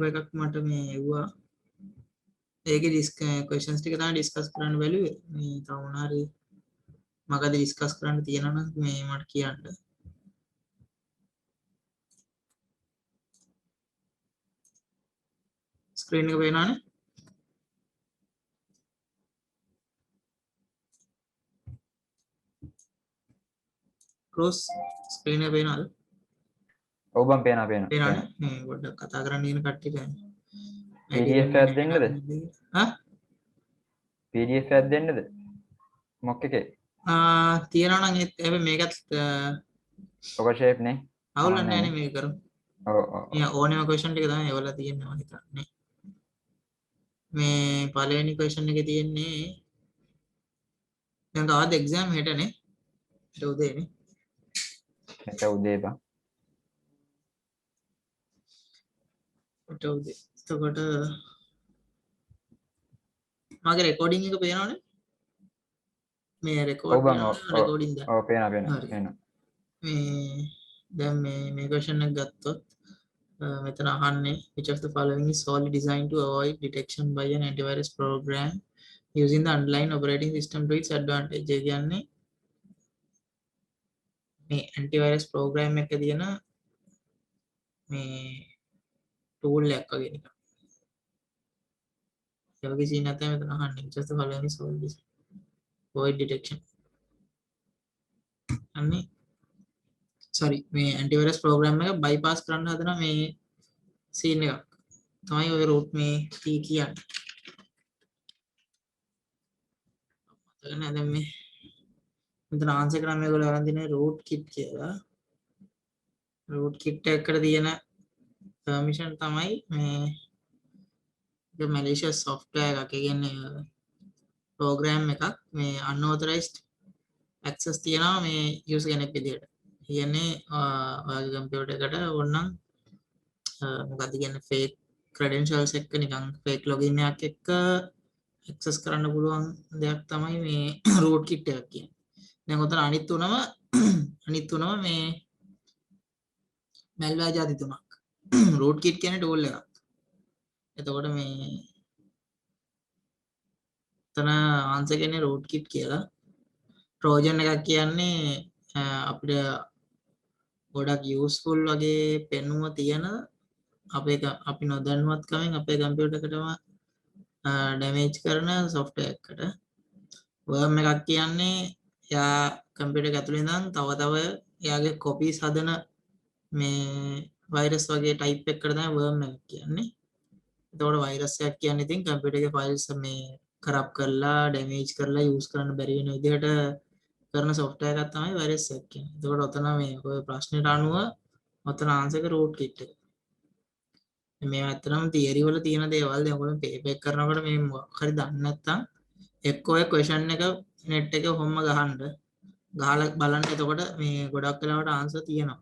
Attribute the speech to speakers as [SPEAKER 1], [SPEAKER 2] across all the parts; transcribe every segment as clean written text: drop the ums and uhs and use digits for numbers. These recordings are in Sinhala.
[SPEAKER 1] කරපු එකක් මට මේ එව්වා ඒකේ questions ටික තමයි discuss කරන්න බැලුවේ මේ තව මොනවා හරි මගදී discuss කරන්න තියෙනවා නම් මේ මට කියන්න screen එක පේනවනේ cross screen එක පේනවද
[SPEAKER 2] ඔව් බං පේනවා පේනවා
[SPEAKER 1] පේනවනේ මේ පොඩ්ඩක් කතා කරන්න ඉන්න කට්ටියට
[SPEAKER 2] PDF එකක් දෙන්නද
[SPEAKER 1] හා
[SPEAKER 2] PDF එකක් දෙන්නද මොක් එකේ
[SPEAKER 1] තියෙනවා නම් ඒත් හැබැයි මේකත්
[SPEAKER 2] ඔක ෂේප් නේ
[SPEAKER 1] අවුලක් නැහැ නේ මේක කරමු
[SPEAKER 2] ඔව් ඔව්
[SPEAKER 1] මේ ඕනෙම question ටික තමයි ඒවල තියෙන්නේ මම හිතන්නේ මේ පළවෙනි question එකේ තියෙන්නේ දැන් කවද්ද exam හෙටනේ හෙට උදේනේ
[SPEAKER 2] හෙට උදේ බං
[SPEAKER 1] හෙට උදේ එතකොට මගේ රෙකෝඩින් එක පේනවනේ මේ රෙකෝඩ් කරනවා රෙකෝඩින් දැන්
[SPEAKER 2] ඔව් පේනවා
[SPEAKER 1] මේ දැන් මේ question එක ගත්තොත් මෙතන අහන්නේ which of the following is solely designed to avoid detection by an antivirus program using the underlying operating system to its advantage ඒ කියන්නේ මේ antivirus program එක තියෙන මේ tool එකක් වගේ නිකන් ඒ වගේ scene එකක් තමයි මෙතන අහන්නේ which of the following is solely designed to avoid detection අන්නේ sorry මේ antivirus program එක bypass කරන්න හදන මේ scene එකක් තමයි ඔය root මේ T කියන්නේ මතක නැහැ දැන් මේ මෙතන ආන්සර් කරා මේගොල්ලෝ අරන් දිනේ root kit කියලා root kit එකට තියෙන permission තමයි මේ malicious software එකක් කියන්නේ program එකක් මේ unauthorized access තියනවා මේ user කෙනෙක් විදියට. කියන්නේ ඔයාගේ computer එකට ඕනනම් මොකක්ද කියන්නේ fake credentials එක්ක නිකන් fake login එකක් එක්ක access කරන්න පුළුවන් දෙයක් තමයි මේ root kit එක කියන්නේ. දැන් උතන අනිත් තුනම මේ malware જાති තුනක්. root kit කියන්නේ tool එකක්. එතකොට මේ එතන ආන්සර් කියන්නේ root kit කියලා. Trojan එකක් කියන්නේ අපිට ගොඩක් useful වගේ පෙනුම තියෙන අපි නොදැනුවත්කමින් අපේ computer එකටම damage කරන software එකකට. worm එකක් කියන්නේ එයා computer එක ඇතුලේ ඉඳන් තව එයාගේ copies හදන මේ virus වගේ type එකකට තමයි worm එක කියන්නේ. එතකොට virus එකක් කියන්නේ ඉතින් computer එකේ files මේ corrupt කරලා damage කරලා use කරන්න බැරි වෙන විදිහට කරන software එකක් තමයි virus එක කියන්නේ. එතකොට ඔතන මේ ඔය ප්‍රශ්නෙට අනුව ඔතන answer එක root kit එක. මේ ඇත්තටම theory වල තියෙන දේවල් දැන් ඔයගොල්ලෝ paper එක කරනකොට මේ මොකක් හරි දන්නේ නැත්නම් එක්ක ඔය question එක net එකේ කොහොම ගහලා බලන්න එතකොට මේ ගොඩක් වෙලාවට answer තියෙනවා.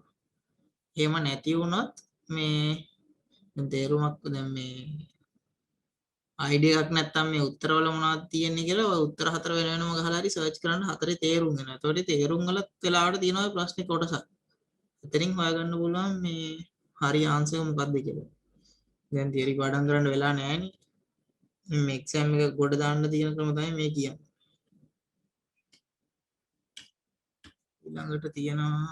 [SPEAKER 1] එහෙම නැති වුණොත් මේ තේරුමක් දැන් මේ idea එකක් නැත්තම් මේ උත්තරවල මොනවද තියෙන්නේ කියලා ඔය උත්තර හතර වෙනම ගහලා හරි search කරන්න හතරේ තේරුම් වෙනවා. ඒතකොට තේරුම් වල වෙලාවට තියෙනවා ඔය ප්‍රශ්නේ කොටසක්. එතනින් හොයාගන්න පුළුවන් මේ හරි answer එක මොකක්ද කියලා. දැන් theory පාඩම් කරන්න වෙලා නැහැනේ. මේ exam එක ගොඩ දාන්න තියෙන ක්‍රම තමයි මේ කියන්නේ. ඊළඟට තියෙනවා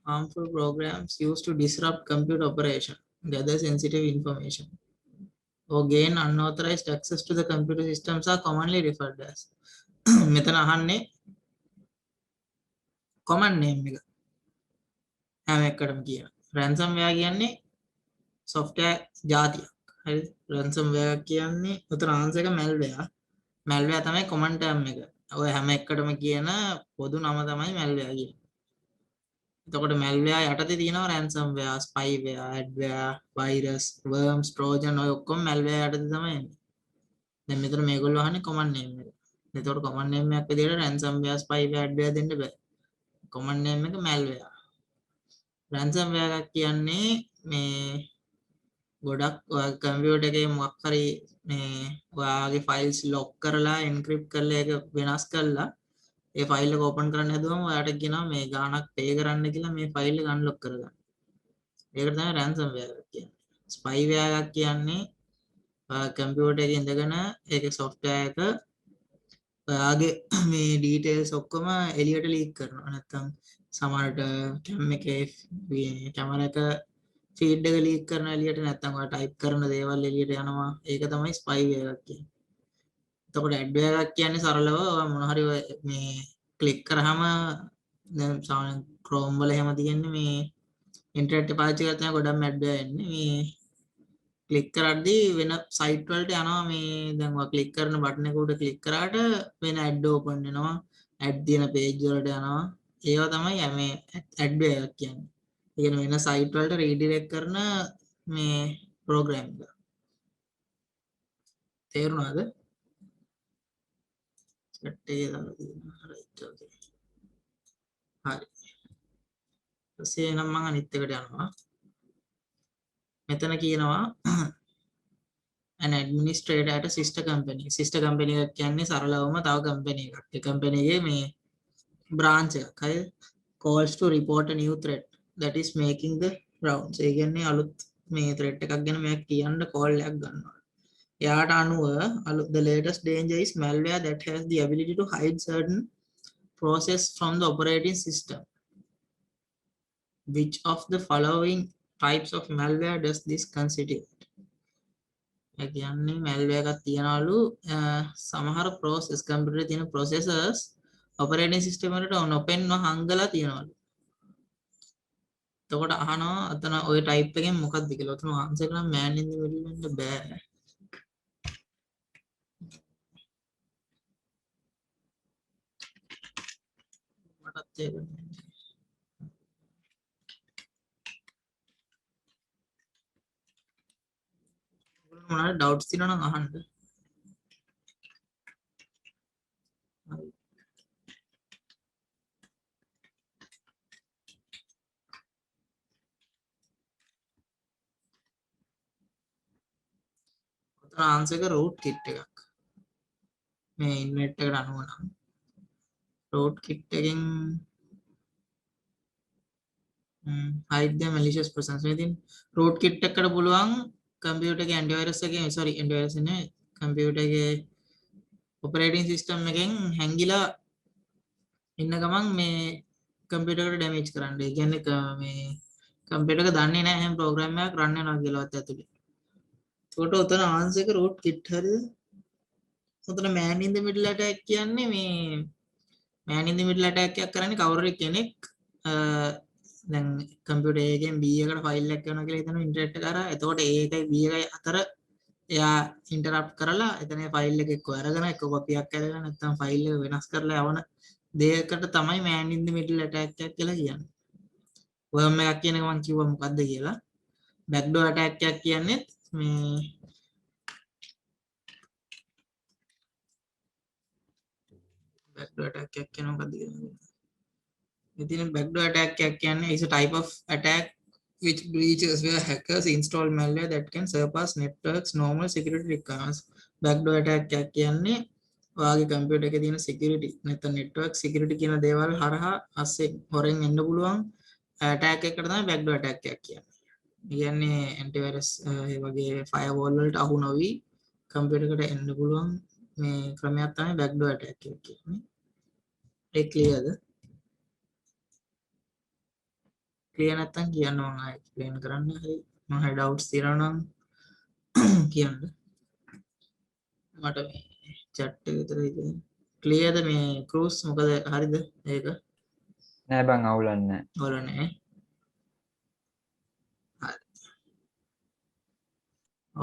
[SPEAKER 1] harmful programs used to disrupt computer operation, gather sensitive information, or gain unauthorized access to the computer systems are commonly referred as. මෙතන අහන්නේ common name එක. හැම එකටම කියන. ransomware කියන්නේ software જાතියක්. හරි. ransomware කියන්නේ උතන answer එක malware. malware තමයි common term එක. ඔය හැම එකටම කියන පොදු නම තමයි malware කියන්නේ. එතකොට malware යටතේ තියෙනවා ransomware, spyware, adware, virus, worms, trojan ඔය ඔක්කොම malware යටතේ තමයි එන්නේ. දැන් මෙතන මේගොල්ලෝ අහන්නේ common name එක. එතකොට common name එකක් විදිහට ransomware, spyware, adware දෙන්න බෑ. common name එක malware. ransomware එකක් කියන්නේ මේ ගොඩක් ඔයාගේ computer එකේ මොකක් හරි මේ ඔයාගේ files lock කරලා encrypt කරලා ඒක වෙනස් කරලා ඒ ෆයිල් එක ඕපන් කරන්න හැදුවම ඔයාට කියනවා මේ ගාණක් පේ කරන්න කියලා මේ ෆයිල් එක අන්ලොක් කරගන්න. ඒකට තමයි ransomware එකක් කියන්නේ. spyware එකක් කියන්නේ කම්පියුටර් එකේ ඉඳගෙන ඒකේ software එක ඔයාගේ මේ ඩීටේල්ස් ඔක්කොම එළියට ලීක් කරනවා. නැත්තම් සමහරට කැම් එකේ කැමරා එක ෆීඩ් එක ලීක් කරන එළියට, නැත්තම් ඔයා ටයිප් කරන දේවල් එළියට යනවා. ඒක තමයි ස්පයිවේර් එකක් කියන්නේ. එතකොට ඇඩ්වෙයාර් එකක් කියන්නේ සරලව ඔයා මොන හරි මේ ක්ලික් කරාම දැන් සාමාන්‍යයෙන් Chrome වල එහෙම තියෙන්නේ මේ ඉන්ටර්නෙට් එක පාවිච්චි කරලා තමයි ගොඩක් ඇඩ්වෙයාර් එන්නේ. මේ ක්ලික් කරද්දී වෙන සයිට් වලට යනවා. මේ දැන් ඔයා ක්ලික් කරන බටන් එක උඩ ක්ලික් කරාට වෙන ඇඩ් ඕපන් වෙනවා. ඇඩ් තියෙන පේජ් වලට යනවා. ඒවා තමයි මේ ඇඩ්වෙයාර් එකක් කියන්නේ. ඒ කියන්නේ වෙන සයිට් වලට රීඩිරෙක්ට් කරන මේ ප්‍රෝග්‍රෑම් එක. තේරුණාද? chat එකේ දාලා තියෙනවා. right okay. හරි. ඊපස්සේ නම් මම අනිත් එකට යනවා. මෙතන කියනවා an administrator at a sister company. sister company එක කියන්නේ සරලවම තව company එකක්. ඒ company එකේ මේ branch එකක්. හරිද? calls to report a new threat that is making the rounds. ඒ කියන්නේ අලුත් මේ threat එකක් ගැන මෙයා කියන්න call එකක් ගන්නවා. එයාට අනුව the latest danger is malware that has the ability to hide certain process from the operating system. Which of the following types of malware does this constitute? ඒ කියන්නේ malware එකක් තියනවලු සමහර process computer එකේ තියෙන processors operating system වලට නොපෙන්ව හංගලා තියනවලු. එතකොට අහනවා අතන ওই type එකෙන් මොකක්ද කියලා. ඔතන answer එක නම් man in the middle වෙන්න බෑ. මටත් තේරෙන්නේ මොනවාද ඩවුට්ස් තියෙනවා නම් අහන්න. ඔතන ආන්සර් එක root kit එකක්. මේ ඉන්වෙට් එකට අනුව නම් root kit එකෙන් hide the malicious process. ඉතින් root kit එකට පුළුවන් කම්පියුටර් එකේ antivirus එකේ antivirus නේ කම්පියුටර් එකේ operating system එකෙන් හැංගිලා ඉන්න ගමන් මේ කම්පියුටර් එකට damage කරන්න. ඒ කියන්නේ මේ කම්පියුටර් එක දන්නේ නැහැ එහෙනම් program එකක් run වෙනවා කියලාවත් ඇතුලේ. ඒකට උතන answer එක root kit හරිද? උතන man in the middle attack කියන්නේ මේ man in the middle attack එකක් කරන්නේ කවුරු කෙනෙක් දැන් කම්පියුටර් එකෙන් B එකට ෆයිල් එකක් කරනවා කියලා හිතනවා ඉන්ටර්නෙට් එක කරා. එතකොට A එකයි B එකයි අතර එයා ඉන්ටරප්ට් කරලා එතන ෆයිල් එක එක්ක අරගෙන එක්ක කොපියක් කරගෙන නැත්නම් ෆයිල් එක වෙනස් කරලා යවන දෙයකට තමයි man in the middle attack එකක් කියලා කියන්නේ. worm එකක් කියන එක මම කිව්වා මොකද්ද කියලා. backdoor attack එකක් කියන්නේ මේ backdoor attack එකක් කියන මොකද්ද කියන්නේ. ඉතින් backdoor attack එකක් කියන්නේ is a type of attack which breaches where hackers install malware that can surpass networks normal security requirements. backdoor attack එකක් කියන්නේ ඔයාගේ කම්පියුටර් එකේ තියෙන security නැත්නම් network security කියන දේවල් හරහා අස්සේ හොරෙන් එන්න පුළුවන් attack එකකට තමයි backdoor attack එකක් කියන්නේ. කියන්නේ antivirus ඒ වගේ firewall වලට අහු නොවි කම්පියුටර් එකට එන්න පුළුවන් මේ ක්‍රමයක් තමයි backdoor attack එක කියන්නේ. ඒ clearද? clear නැත්තම් කියන්න මම ආයෙ explain කරන්න. හරි මම හරි doubts තියෙනවා නම් කියන්න. මට මේ chat එක විතර ඉතින් clear ද මේ cruise මොකද හරිද ඒක?
[SPEAKER 2] නෑ බං අවුලන්නේ නෑ.
[SPEAKER 1] අවුලන්නේ. හරි.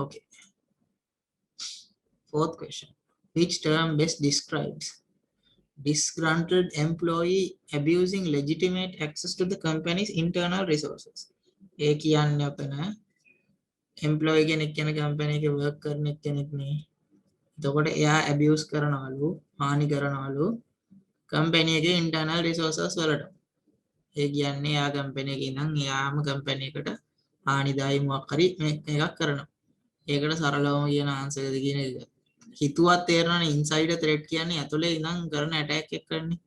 [SPEAKER 1] Okay. Fourth question. Which term best describes disgruntled employee abusing legitimate access to the company's internal resources? ඒ කියන්නේ අපන employee කෙනෙක් කියන company එකේ work කරන කෙනෙක් නේ. එතකොට එයා abuse කරනවලු, හානි කරනවලු company එකේ internal resources වලට. ඒ කියන්නේ එයා company එකේ ඉඳන් එයාම company එකට හානිදායි මොකක් හරි මේකක් කරනවා. ඒකට සරලවම කියන answer එක කියන එක. හිතුවත් තේරෙනවනේ insider threat කියන්නේ ඇතුලේ ඉඳන් කරන attack එක කරන්නේ.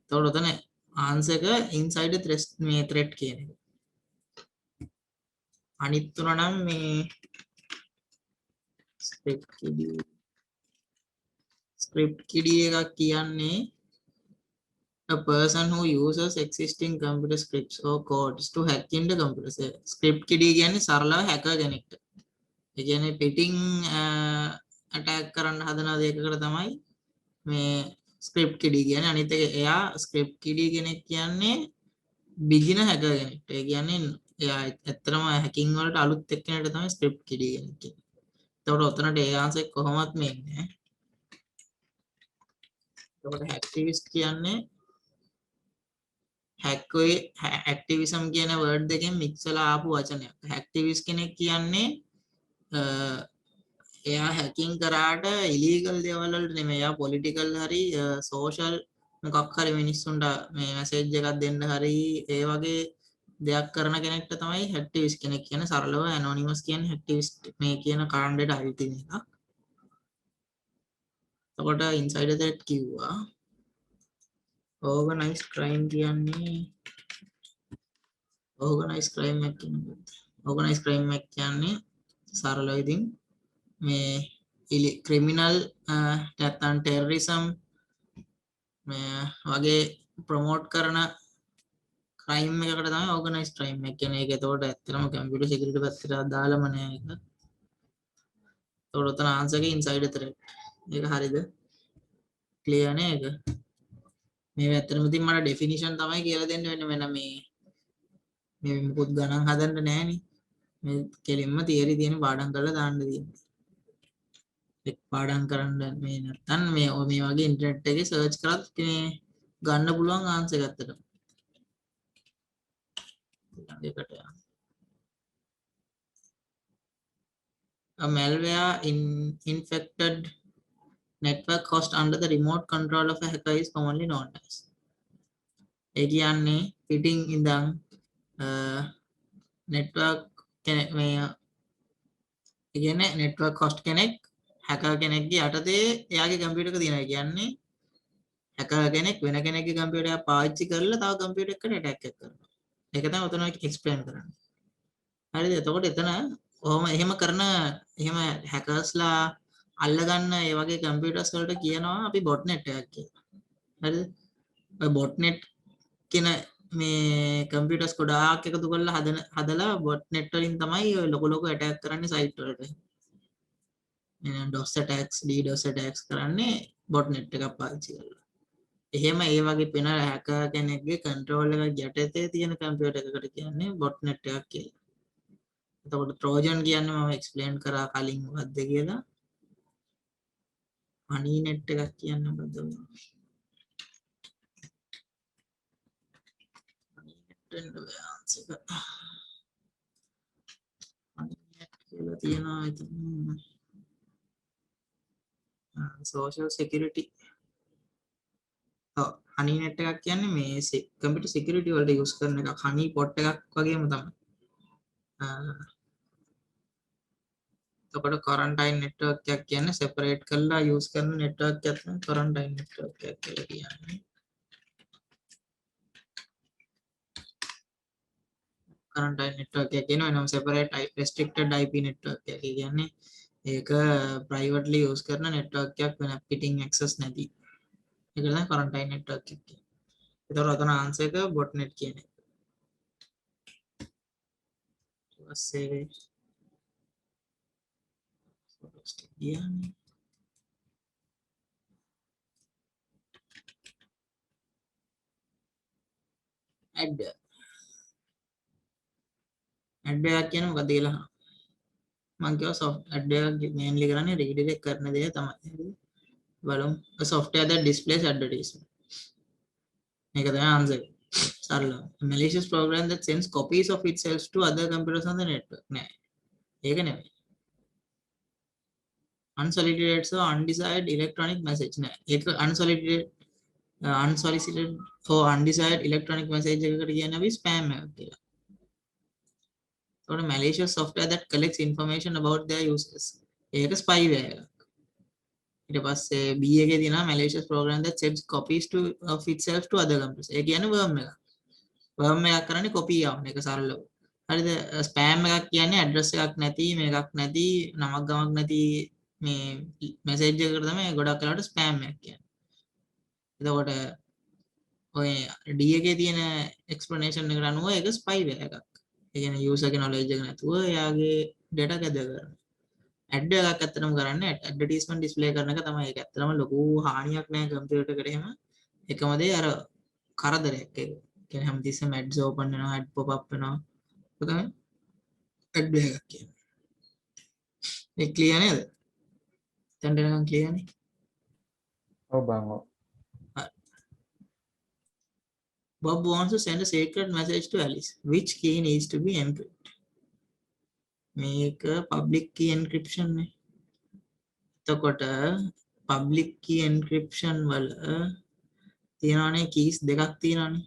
[SPEAKER 1] එතකොට උතන answer එක insider threat මේ threat කියන එක. අනිත් තුන නම් මේ script kiddie එකක් කියන්නේ a person who uses existing computer scripts or codes to hack into computers. script kiddie කියන්නේ සරලව hacker කෙනෙක්ට. ඒ කියන්නේ පිටින් attack කරන්න හදන දෙයකට තමයි මේ script kiddie කියන්නේ. අනිත් එක එයා script kiddie කෙනෙක් කියන්නේ beginner hacker කෙනෙක්ට. ඒ කියන්නේ එයා ඇත්තටම hacking වලට අලුත් එක්කෙනෙක්ට තමයි script kiddie කෙනෙක් කියන්නේ. එතකොට ඔතනට ඒ ආන්සර් කොහොමවත් මේ ඉන්නේ. එතකොට hacktivist කියන්නේ hacktivism කියන word දෙකෙන් mix වෙලා ආපු වචනයක්. hacktivist කෙනෙක් කියන්නේ එයා hacking කරාට illegal දේවල් වලට නෙමෙයි. එයා political හරි social මොකක් හරි මිනිස්සුන්ට මේ message එකක් දෙන්න හරි ඒ වගේ දෙයක් කරන කෙනෙක්ට තමයි hacktivist කෙනෙක් කියන්නේ. සරලව anonymous කියන්නේ hacktivist මේ කියන කාණ්ඩයට අයිති එකක්. එතකොට insider threat කිව්වා. organized crime කියන්නේ organized crime එක කියන්නේ organized crime එක කියන්නේ සරලව ඉතින් මේ criminal නැත්නම් terrorism මේ වගේ ප්‍රොමෝට් කරන crime එකකට තමයි organized crime එක කියන්නේ. ඒක එතකොට ඇත්තටම computer security පැත්තට අදාළම නෑ ඒක. එතකොට උතන answer එක insider threat. ඒක හරියද? clear නේ ඒක? මේ ඇත්තටම ඉතින් මට definition තමයි කියලා දෙන්න වෙන්නේ. මෙන්න මේ මොකොත් ගණන් හදන්න නෑනේ. මේ කෙලින්ම theory තියෙන පාඩම් කරලා දාන්න තියෙන්නේ. එක් පාඩම් කරන්න මේ නැත්තම් මේ වගේ ඉන්ටර්නෙට් එකේ සර්ච් කරත් මේ ගන්න පුළුවන් ආන්සර් එකකට. ඒකට a malware infected network host under the remote control of a hacker is commonly known as. ඒ කියන්නේ පිටින් ඉඳන් network කෙනෙක් මේ කියන්නේ network host කෙනෙක් hacker කෙනෙක්ගේ යටතේ එයාගේ කම්පියුටර් එක තියෙනවා. කියන්නේ hacker කෙනෙක් වෙන කෙනෙක්ගේ කම්පියුටර් එක පාවිච්චි කරලා තව කම්පියුටර් එකකට attack එකක් කරනවා. ඒක තමයි උතන explain කරන්නේ. හරිද? එතකොට එතන කොහොම එහෙම කරන එහෙම hackers-ලා අල්ලගන්න ඒ වගේ කම්පියුටර්ස් වලට කියනවා අපි botnet එකක් කියලා. හරිද? ඔය botnet කියන මේ කම්පියුටර්ස් ගොඩාක් එකතු කරලා හදලා botnet වලින් තමයි ඔය ලොකු attack කරන්නේ site වලට. එහෙනම් DOS attacks, DDoS attacks කරන්නේ botnet එකක් පාවිච්චි කරලා. එහෙම ඒ වගේ වෙන hacker කෙනෙක්ගේ control එක යටතේ තියෙන කම්පියුටර් එකකට කියන්නේ botnet එකක් කියලා. එතකොට trojan කියන්නේ මම explain කරා කලින් මොකක්ද කියලා. honeynet එකක් කියන්නේ මොකද්ද? කියලා තියෙනවා ඉතින් social security honeynet එකක් කියන්නේ මේ computer security වලට use කරන එකක්. honey pot එකක් වගේම තමයි. එතකොට quarantine network එකක් කියන්නේ separate කරලා use කරන network එකක් තමයි quarantine network එකක් කියලා කියන්නේ. quarantine network එක කියනවා නම් separate restricted IP network එක කියන්නේ ඒක privately use කරන network එකක් වෙන පිටින් access නැති. ඒක තමයි quarantine network එක කියන්නේ. ඒතකොට අතන answer එක botnet කියන එක. ඊට පස්සේ adware adware කියන්නේ මොකක්ද කියලා මම කියව adware mainly කරන්නේ redirect කරන දේ තමයි. බලමු a software that displays advertisement. මේක තමයි answer. සරලව. A malicious program that sends copies of itself to other computers on the network. නෑ. ඒක නෙමෙයි. unsolicited or undesired electronic message නෑ. ඒක unsolicited or undesired electronic message එකකට කියන්නේ අපි spam එකක් කියලා. ඒකට malicious software that collects information about their users. ඒක spyware එකක්. ඊට පස්සේ B එකේ තියෙනවා malicious program that sends copies of itself to other computers. ඒ කියන්නේ worm එක. worm එකක් කරන්නේ copy ආවන එක සරලව. හරිද ස්පෑම් එකක් කියන්නේ ඇඩ්‍රස් එකක් නැති මේකක් නැති නමක් ගමක් නැති මේ මැසේජ් එකකට තමයි ගොඩක් වෙලාවට ස්පෑම් එකක් කියන්නේ. එතකොට ඔය D එකේ තියෙන එක්ස්ප්ලනේෂන් එකට අනුව ඒක ස්පයිවේර් එකක්. ඒ කියන්නේ යූසර්ගේ නොලෙජ් එක නැතුව එයාගේ ඩේටා ගැදර් කරනවා. ඇඩ් එකක් ඇත්තටම කරන්නේ ඇඩ්වර්ටයිස්මන්ට් ඩිස්ප්ලේ කරන එක තමයි. ඒක ඇත්තටම ලොකු හානියක් නෑ කම්පියුටර් එකට එහෙම. එකම දේ අර කරදරයක් ඒක. කියන්නේ හැමතිස්සෙම ඇඩ්ස් ඕපන් වෙනවා, ඇඩ් පොප් අප් වෙනවා. ඒක තමයි ඇඩ් එකක් කියන්නේ. ඒ ක්ලියර් නේද? දැන් දෙනකන් ක්ලියර් නේ?
[SPEAKER 2] ඔව් බං ඔව්.
[SPEAKER 1] Bob wants to send a secret message to Alice. Which key needs to be encrypted? මේක public key encryption නේ. එතකොට public key encryption වල තියෙනවානේ keys දෙකක් තියෙනවානේ.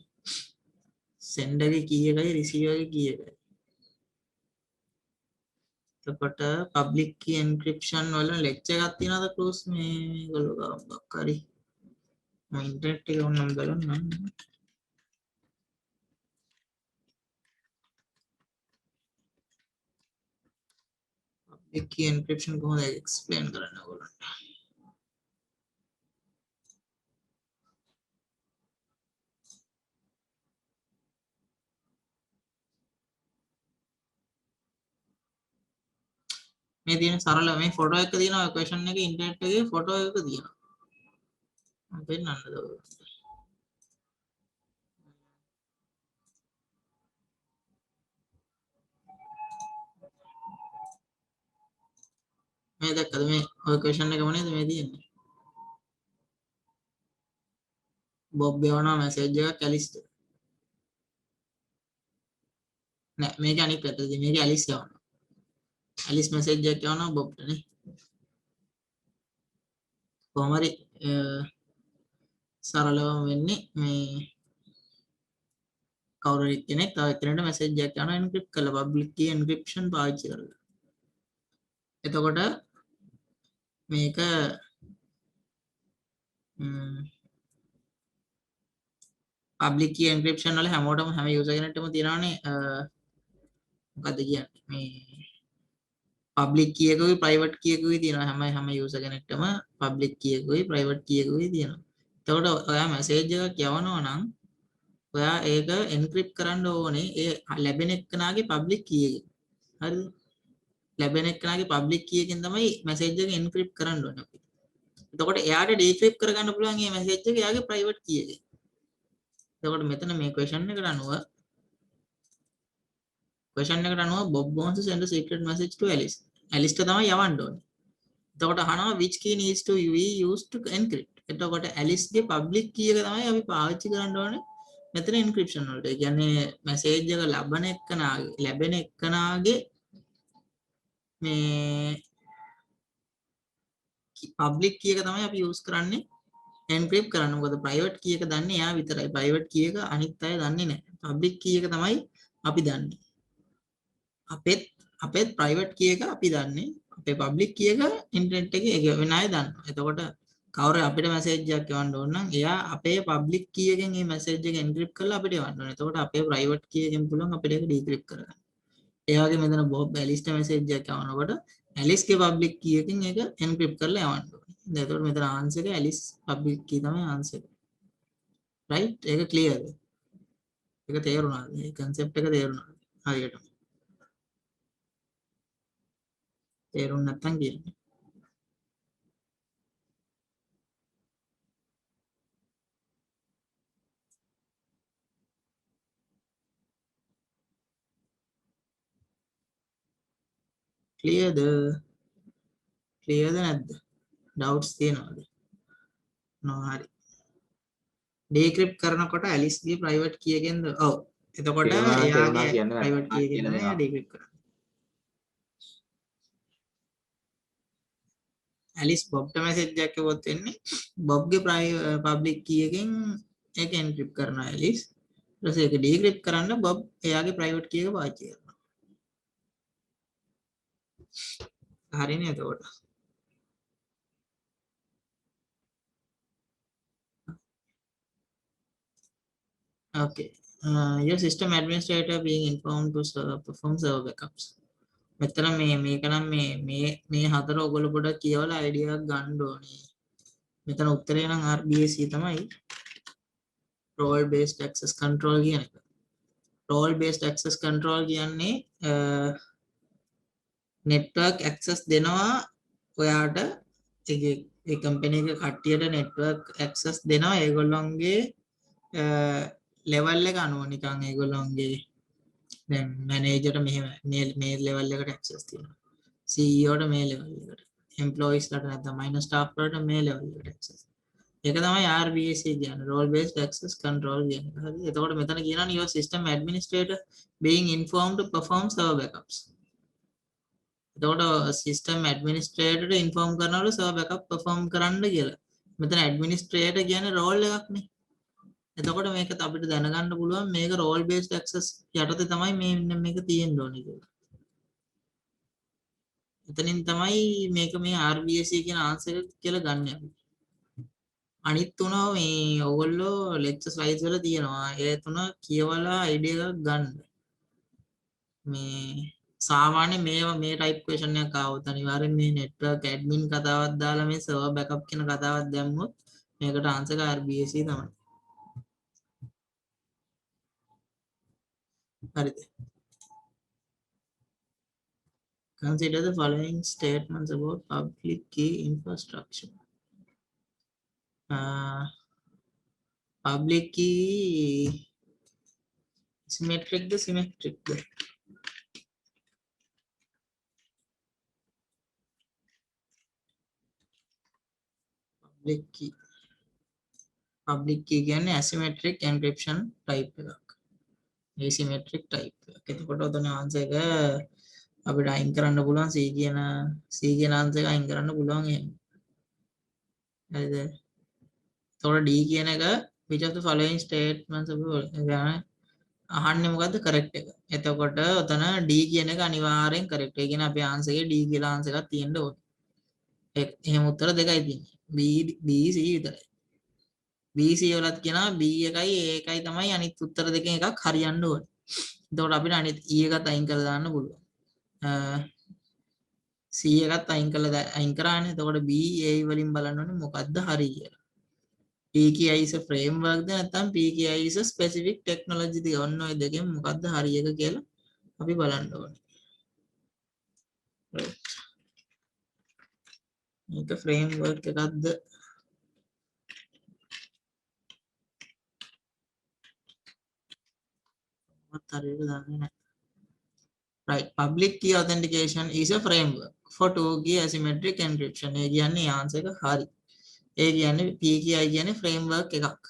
[SPEAKER 1] sender ගේ key එකයි receiver ගේ key එකයි. එතකොට public key encryption වල lecture එකක් තියෙනවද close මේගොල්ලෝ මොකක් හරි මම ඉන්ටර්නෙට් එකේ ඕනනම් බලන්න. public key encryption කොහොමද explain කරන්න ඕගොල්ලන්ට. මේ තියෙන සරල මේ ෆොටෝ එක තියෙනවා question එකේ ඉන්ටර්නෙට් එකේ ෆොටෝ එක තියෙනවා. මම පෙන්නන්නද ඔයගොල්ලන්ට. මේ දැක්කද මේ ඔය question එකම නේද මේ තියෙන්නේ. බොබ් යවනවා මැසේජ් එකක් ඇලිස්ට. නෑ මේක අනිත් පැත්තදී මේක ඇලිස් යවනවා. ඇලිස් මැසේජ් එකක් යවනවා බොබ්ට නේ. කොහොම හරි සරලවම වෙන්නේ මේ කවුරු හරි කෙනෙක් තව එක්කෙනෙක්ට මැසේජ් එකක් යවනවා එන්ක්‍රිප්ට් කරලා public key encryption පාවිච්චි කරලා. එතකොට මේක public key encryption වල හැමෝටම හැම user කෙනෙක්ටම තියෙනවානේ මොකද්ද කියන්නේ මේ public key එකකුයි private key එකකුයි තියෙනවා හැම user කෙනෙක්ටම public key එකකුයි private key එකකුයි තියෙනවා. එතකොට ඔයා message එකක් යවනවා නම් ඔයා ඒක encrypt කරන්න ඕනේ ඒ ලැබෙන එක්කනාගේ public key එකෙන්. හරිද? ලැබෙන එක්කනාගේ public key එකෙන් තමයි message එක encrypt කරන්න ඕනේ අපි. එතකොට එයාට decrypt කරගන්න පුළුවන් මේ message එක එයාගේ private key එකෙන්. එතකොට මෙතන මේ question එකට අනුව Bob wants to send a secret message to Alice. Alice ට තමයි යවන්න ඕනේ. එතකොට අහනවා which key needs to be used to encrypt. එතකොට Alice ගේ public key එක තමයි අපි පාවිච්චි කරන්න ඕනේ මෙතන encryption වලට. ඒ කියන්නේ message එක ලැබෙන එක්කනාගේ මේ public key එක තමයි අපි use කරන්නේ encrypt කරන්න. මොකද private key එක දන්නේ එයා විතරයි. private key එක අනිත් අය දන්නේ නැහැ. public key එක තමයි අපි දන්නේ. අපේත් private key එක අපි දන්නේ. අපේ public key එක ඉන්ටර්නෙට් එකේ වෙන අය දන්නවා. එතකොට කවුරු අපිට මැසේජ් එකක් යවන්න ඕන නම් එයා අපේ public key එකෙන් මේ මැසේජ් එක encrypt කරලා අපිට යවන්න ඕනේ. එතකොට අපේ private key එකෙන් පුළුවන් අපිට ඒක decrypt කරගන්න. ඒ වගේ මෙතන බොබ් ඇලිස්ට මැසේජ් එකක් යවනකොට ඇලිස්ගේ public key එකෙන් ඒක encrypt කරලා යවන්න ඕනේ. දැන් එතකොට මෙතන answer එක ඇලිස් public key තමයි answer එක. right? ඒක clearද? ඒක තේරුණාද? මේ concept එක තේරුණාද? හරියට. තේරුම් නැත්නම් කියන්න. ක්ලියර්ද? ක්ලියර්ද නැද්ද? ඩවුට්ස් තියෙනවද? හරි. ඩීක්‍රිප්ට් කරනකොට ඇලිස්ගේ ප්‍රයිවට් කී එකෙන්ද? ඔව්. එතකොට එයාගේ ප්‍රයිවට් කී එකෙන් තමයි එයා ඩීක්‍රිප්ට් කරන්නේ. ඇලිස් බොබ්ට මැසේජ් එකක් එවුවොත් වෙන්නේ බොබ්ගේ පබ්ලික් කී එකෙන් ඒක එන්ක්‍රිප්ට් කරනවා ඇලිස්. ඊට පස්සේ ඒක ඩීක්‍රිප්ට් කරන්න බොබ් එයාගේ ප්‍රයිවට් කී එක පාවිච්චි කරනවා. හරිනේ එතකොට. ඕකේ. your system administrator being informed to perform server backups. මෙතන මේක නම් මේ හතර ඔයගොල්ලෝ පොඩ්ඩක් කියවලා අයිඩියා එකක් ගන්න ඕනේ. මෙතන උත්තරේ නම් RBAC තමයි. role based access control කියන එක. role based access control කියන්නේ network access දෙනවා ඔයාට ඒ කම්පැනි එක කට්ටියට network access දෙනවා ඒගොල්ලොන්ගේ level එක අනුව නිකන් ඒගොල්ලොන්ගේ දැන් මැනේජර්ට මෙහෙම මේ level එකට access තියෙනවා CEO ට මේ level එකට employees ලට නැත්නම් minor staff වලට මේ level එකට access ඒක තමයි RBAC කියන්නේ role based access control කියන්නේ හරි එතකොට මෙතන කියනවා your system administrator being informed to perform server backups එතකොට සිස්ටම් ඇඩ්මිනිස්ට්‍රේටර්ට ඉන්ෆෝම් කරනවලු සර්වර් බෑකප් perform කරන්න කියලා. මෙතන ඇඩ්මිනිස්ට්‍රේටර් කියන්නේ රෝල් එකක් නේ. එතකොට මේක අපිට දැනගන්න පුළුවන් මේක රෝල් බේස්ඩ් ඇක්සස් යටතේ තමයි මේක තියෙන්න ඕනේ කියලා. එතනින් තමයි මේක මේ RBAC කියන ආන්සර් එක කියලා ගන්න අපි. අනිත් තුන මේ ඕගොල්ලෝ ලෙක්චර් ස්ලයිඩ්ස් වල තියෙනවා. ඒ තුන කියවලා අයිඩියා එකක් ගන්න. මේ සාමාන්‍ය මේ ටයිප් ක්වෙස්චන් එකක් ආවොත් අනිවාර්යෙන් මේ නෙට්වර්ක් ඇඩ්මින් කතාවක් දාලා මේ සර්වර් බෑකප් කියන කතාවක් දැම්මොත් මේකට ආන්සර් එක RBAC තමයි. හරිද? Consider the following statements about public key infrastructure. Public key symmetric the symmetric the public key කියන්නේ asymmetric encryption type එකක්. asymmetric type එකක්. එතකොට ඔතන ආන්සර් එක අපිට අයින් කරන්න පුළුවන් C කියන ආන්සර් එක අයින් කරන්න පුළුවන් එහෙම. හරිද? එතකොට D කියන එක which of the following statements අහන්නේ මොකද්ද correct එක. එතකොට ඔතන D කියන එක අනිවාර්යෙන් correct. ඒ කියන්නේ අපේ ආන්සර් එකේ D කියලා ආන්සර් එකක් තියෙන්න ඕනේ. එහෙම උත්තර දෙකයි තියෙන්නේ. B C විතරයි. B C වලත් කියනවා B එකයි A එකයි තමයි අනිත් උත්තර දෙකෙන් එකක් හරියන්න ඕනේ. එතකොට අපිට අනිත් E එකත් අයින් කරලා දාන්න පුළුවන්. C එකත් අයින් කරානේ. එතකොට B A වලින් බලන්න ඕනේ මොකද්ද හරි කියලා. PKI is a framework ද නැත්නම් PKI is a specific technology ද ඔන්න ඔය දෙකෙන් මොකද්ද හරි එක කියලා අපි බලන්න ඕනේ. right. මේක framework එකක්ද මත් හරියට දන්නේ නැහැ. right public key authentication is a framework for two key asymmetric encryption. ඒ කියන්නේ ආන්සර් එක හරි. ඒ කියන්නේ PKI කියන්නේ framework එකක්.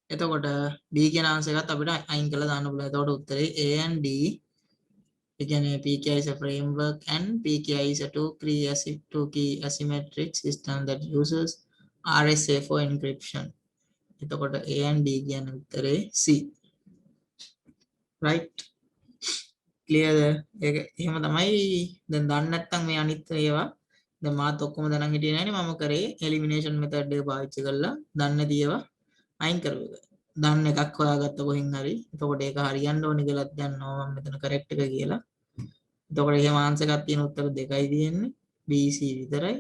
[SPEAKER 1] එතකොට B කියන ආන්සර් එකත් අපිට අයින් කරලා දාන්න පුළුවන්. එතකොට උත්තරේ A and D. ඒ කියන්නේ PKI is a framework and PKI is a two key asymmetric system that uses RSA for encryption. එතකොට A and D කියන්නේ උත්තරේ C. right clear ඒක එහෙම තමයි. දැන් දන්නේ නැත්නම් මේ අනිත් ඒවා දැන් මාත් ඔක්කොම දැනන් හිටියේ නෑනේ මම කරේ elimination method එක පාවිච්චි කරලා දන්නේ නැති ඒවා අයින් කරුවා. දන්න එකක් හොයාගත්ත කොහෙන් හරි. එතකොට ඒක හරියන්න ඕනේ කියලාත් දන්නවා මම මෙතන correct එක කියලා. එතකොට එහෙම ආන්සර් එකක් තියෙන උත්තර දෙකයි තියෙන්නේ. B C විතරයි.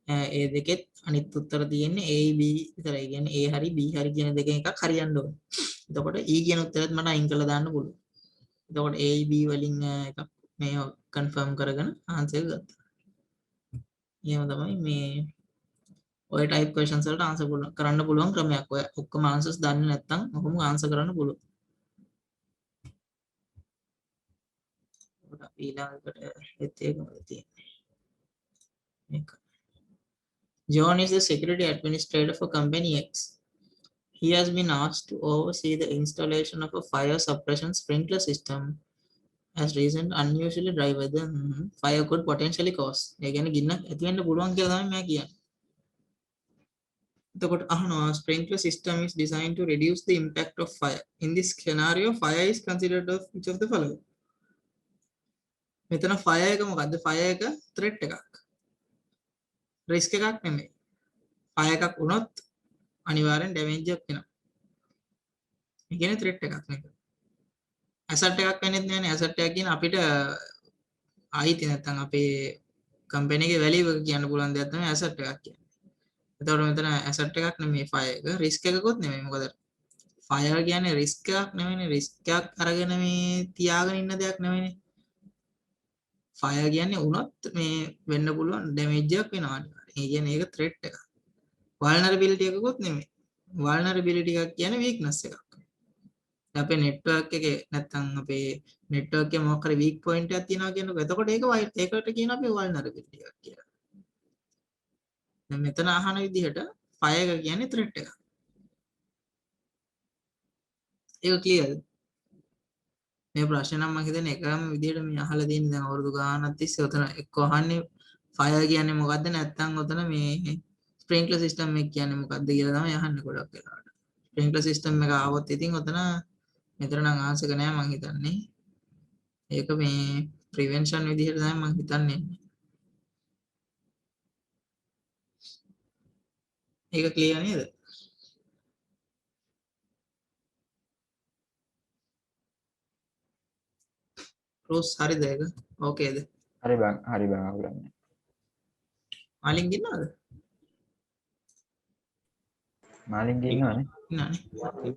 [SPEAKER 1] ඒ දෙකෙත් අනිත් උත්තර තියෙන්නේ A B විතරයි. කියන්නේ A හරි B හරි කියන දෙකෙන් එකක් හරියන්න ඕනේ. එතකොට E කියන උත්තරෙත් මට අයින් කරලා දාන්න පුළුවන්. එතකොට A B වලින් එකක් මේ කන්ෆර්ම් කරගෙන ආන්සර් එක ගත්තා. එහෙම තමයි මේ ඔය ටයිප් ක්වෙස්චන්ස් වලට ආන්සර් කරන්න පුළුවන් ක්‍රමයක්. ඔය ඔක්කොම ආන්සර්ස් දන්නේ නැත්නම් ඔහොම ආන්සර් කරන්න පුළුවන්. ඔකට ඊළඟට එකම තියෙන්නේ. මේක. John is the security administrator for company X. He has been asked to oversee the installation of a fire suppression sprinkler system as recent unusually dry weather fire could potentially cause. ඒ කියන්නේ ගින්න ඇති වෙන්න පුළුවන් කියලා තමයි මම කියන්නේ. එතකොට අහනවා sprinkler system is designed to reduce the impact of fire. In this scenario, fire is considered of which of the following? මෙතන fire එක මොකද්ද? fire එක threat එකක්. risk එකක් නෙමෙයි. fire එකක් වුණොත් අනිවාර්යෙන් damage එකක් වෙනවා. ඒ කියන්නේ threat එකක් මේක. asset එකක් වෙන්නේ නැහැ නේ. asset එකක් කියන අපිට ආයිති නැත්තම් අපේ කම්පැනි එකේ වැලියු එක කියන්න පුළුවන් දෙයක් තමයි asset එකක් කියන්නේ. එතකොට මෙතන asset එකක් නෙමෙයි fire එක. risk එකකුත් නෙමෙයි. මොකද fire කියන්නේ risk එකක් නෙමෙයිනේ. risk එකක් අරගෙන මේ තියාගෙන ඉන්න දෙයක් නෙමෙයිනේ. fire කියන්නේ උනත් මේ වෙන්න පුළුවන් damage එකක් වෙනවා. ඒ කියන්නේ ඒක threat එකක්. vulnerability එකකුත් නෙමෙයි. vulnerability එකක් කියන්නේ weakness එකක්. අපේ network එකේ නැත්තම් අපේ network එකේ මොකක් හරි weak point එකක් තියෙනවා කියනකො එතකොට ඒකට කියන අපි vulnerability එකක් කියලා. දැන් මෙතන අහන විදිහට fire එක කියන්නේ threat එකක්. ඒක clearද? මේ ප්‍රශ්න නම් මම හිතන්නේ එකම විදිහට මේ අහලා තියෙන දැන් අවුරුදු ගානක් තිස්සේ උතන එක්ක අහන්නේ fire කියන්නේ මොකද්ද නැත්නම් උතන මේ sprinkler system එක කියන්නේ මොකද්ද කියලා තමයි අහන්නේ ගොඩක් වෙලාවට. sprinkler system එක ආවොත් ඉතින් උතන මෙතන නම් ආන්සර් එක නෑ මම හිතන්නේ. ඒක මේ prevention විදිහට තමයි මම හිතන්නේ. ඒක clear නේද? රෝස් හරිද ඒක? ඕකේද?
[SPEAKER 2] හරි බං අවුලන්නේ.
[SPEAKER 1] මාලින් ඉන්නවද?
[SPEAKER 2] මාලින් ඉන්නවනේ.
[SPEAKER 1] ඉන්නනේ.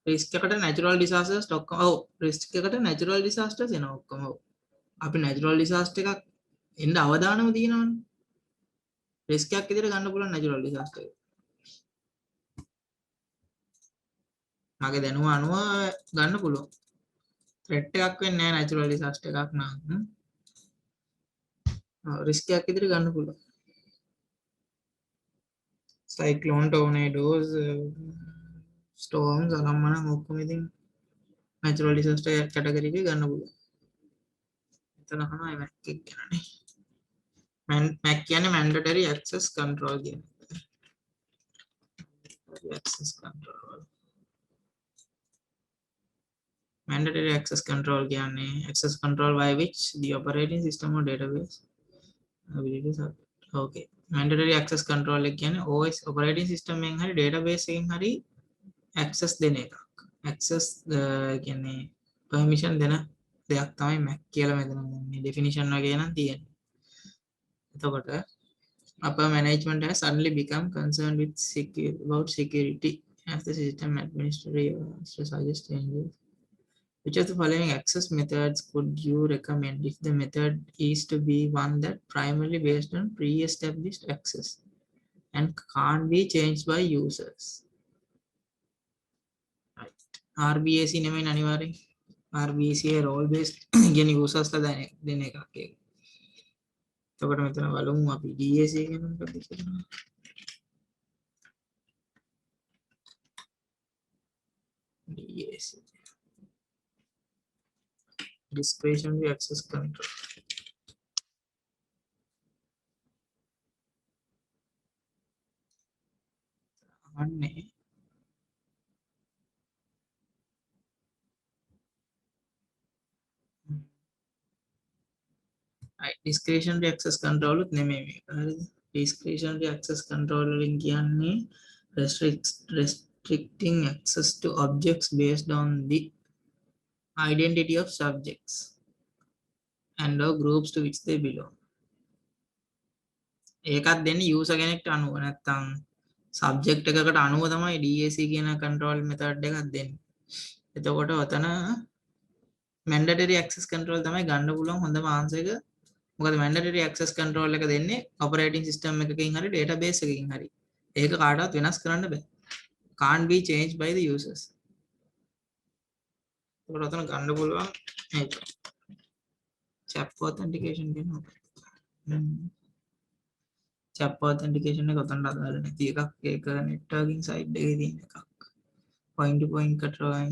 [SPEAKER 1] රිස්ක් එකට natural disasters ඔක්කොම ඔව් රිස්ක් එකට natural disasters එනවා ඔක්කොම ඔව් අපි natural disaster එකක් එන්න අවදානම තියෙනවනේ රිස්ක් එකක් විදිහට ගන්න පුළුවන් natural disaster එක මගේ දැනුම අනුව ගන්න පුළුවන් threat එකක් වෙන්නේ නැහැ natural disaster එකක් නම් රිස්ක් එකක් විදිහට ගන්න පුළුවන් cyclone tornadoes storms අනම්මනම් ඔක්කොම ඉතින් natural disaster category එකේ ගන්න පුළුවන් එතන අහනවා Mac එක ගැනනේ Mac කියන්නේ mandatory access control කියන්නේ access control mandatory access control කියන්නේ access control by which the operating system or database abilities are okay mandatory access control එක කියන්නේ OS operating system එකෙන් හරි database එකෙන් හරි access දෙන එකක් access කියන්නේ permission දෙන දෙයක් තමයි Mac කියලා මෙතන මේ definition වගේ නම් තියෙන්නේ එතකොට upper management has suddenly become concerned with about security as the system administrator suggests changes. Which of the following access methods could you recommend if the method is to be one that primarily based on pre-established access and can't be changed by users? Right. RBAC නෙමෙයි අනිවාර්යෙන්. RBAC role based කියන්නේ users ලා දෙන එකක් ඒක. එතකොට මෙතන බලමු අපි DAC කියන මොකක්ද කියලා. DAC discretionary access control අන්නේ discretionary access control උත් නෙමෙයි මේක හරිද discretionary access control වලින් කියන්නේ restricting access to objects based on the identity of subjects and or groups to which they belong ඒකත් දෙන්නේ user කෙනෙක්ට අනුව නැත්තම් subject එකකට අනුව තමයි DAC කියන control method එකක් දෙන්නේ එතකොට ඔතන mandatory access control තමයි ගන්න පුළුවන් හොඳම answer එක මොකද mandatory access control එක දෙන්නේ operating system එකකින් හරි database එකකින් හරි ඒක කාටවත් වෙනස් කරන්න බෑ can't be changed by the users ඒකට ඔතන ගන්න පුළුවන් මේක chap authentication කියනවා chap authentication එක ඔතනට අදාළ නැති එකක් ඒක networking side එකේ තියෙන එකක් point to point control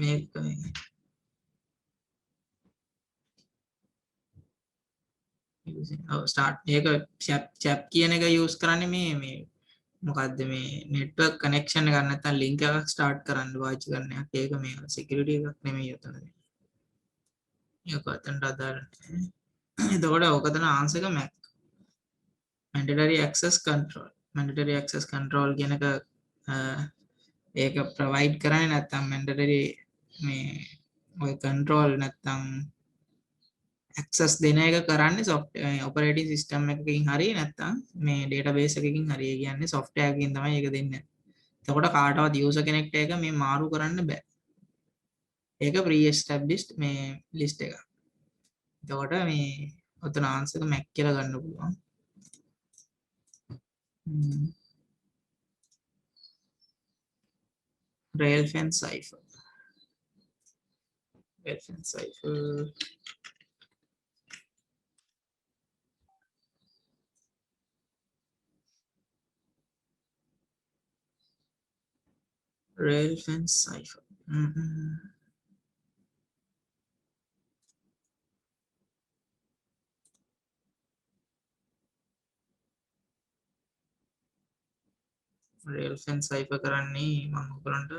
[SPEAKER 1] මේක start ඒක chap කියන එක use කරන්නේ මේ මොකද්ද මේ network connection එක නැත්නම් link එකක් start කරන්න පාවිච්චි කරන එකක් ඒක මේ security එකක් නෙමෙයි උතනදී ඒක අතනට අදාළ නැහැ. එතකොට ඕක තමයි ආන්සර් එක Mac. mandatory access control. mandatory access control කියන එක ඒක provide කරන්නේ නැත්නම් mandatory මේ ඔය control නැත්නම් access දෙන එක කරන්නේ software operating system එකකින් හරි නැත්නම් මේ database එකකින් හරි. ඒ කියන්නේ software එකකින් තමයි ඒක දෙන්නේ. එතකොට කාටවත් user කෙනෙක්ට ඒක මේ මාරු කරන්න බෑ. ඒක pre established මේ list එක. එතකොට මේ ඔතන answer එක Mac කියලා ගන්න පුළුවන්. Railfence cipher. Railfence cipher. Railfence cipher. Railfence cipher කරන්නේ මම ඔයගලන්ට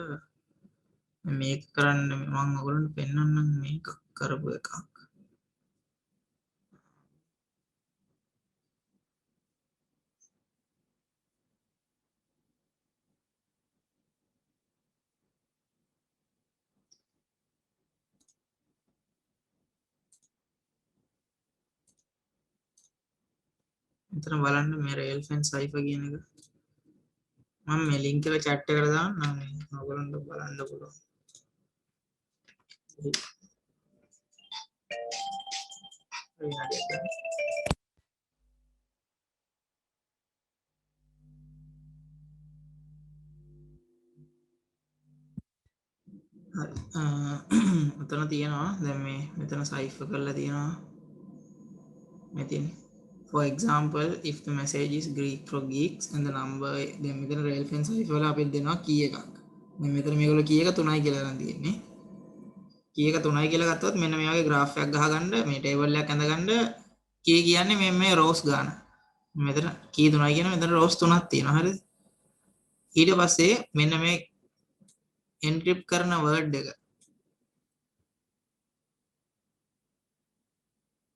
[SPEAKER 1] මේක කරන්න මම ඔයගලන්ට පෙන්වන්නම් මේක කරපු එකක්. මෙතන බලන්න මේ Railfence cipher කියන එක මම මේ link එක chat එකට දාන්නම් ඔයගලන්ට බලන්න පුළුවන්. මෙතන තියෙනවා දැන් මේ මෙතන cipher කරලා තියෙනවා මෙතන for example if the message is Greek for geeks and the number දැන් මෙතන Railfence cipher වල අපිට දෙනවා key එකක්. මෙතන මේගොල්ලෝ key එක 3යි කියලා ගන්න තියෙන්නේ. key එක 3යි කියලා ගත්තොත් මෙන්න මේ වගේ graph එකක් ගහගන්න මේ table එකක් ඇඳගන්න key කියන්නේ මේ rows ගන්න. මෙතන key 3යි කියන මෙතන rows 3ක් තියෙනවා හරිද? ඊට පස්සේ මෙන්න මේ encrypt කරන word එක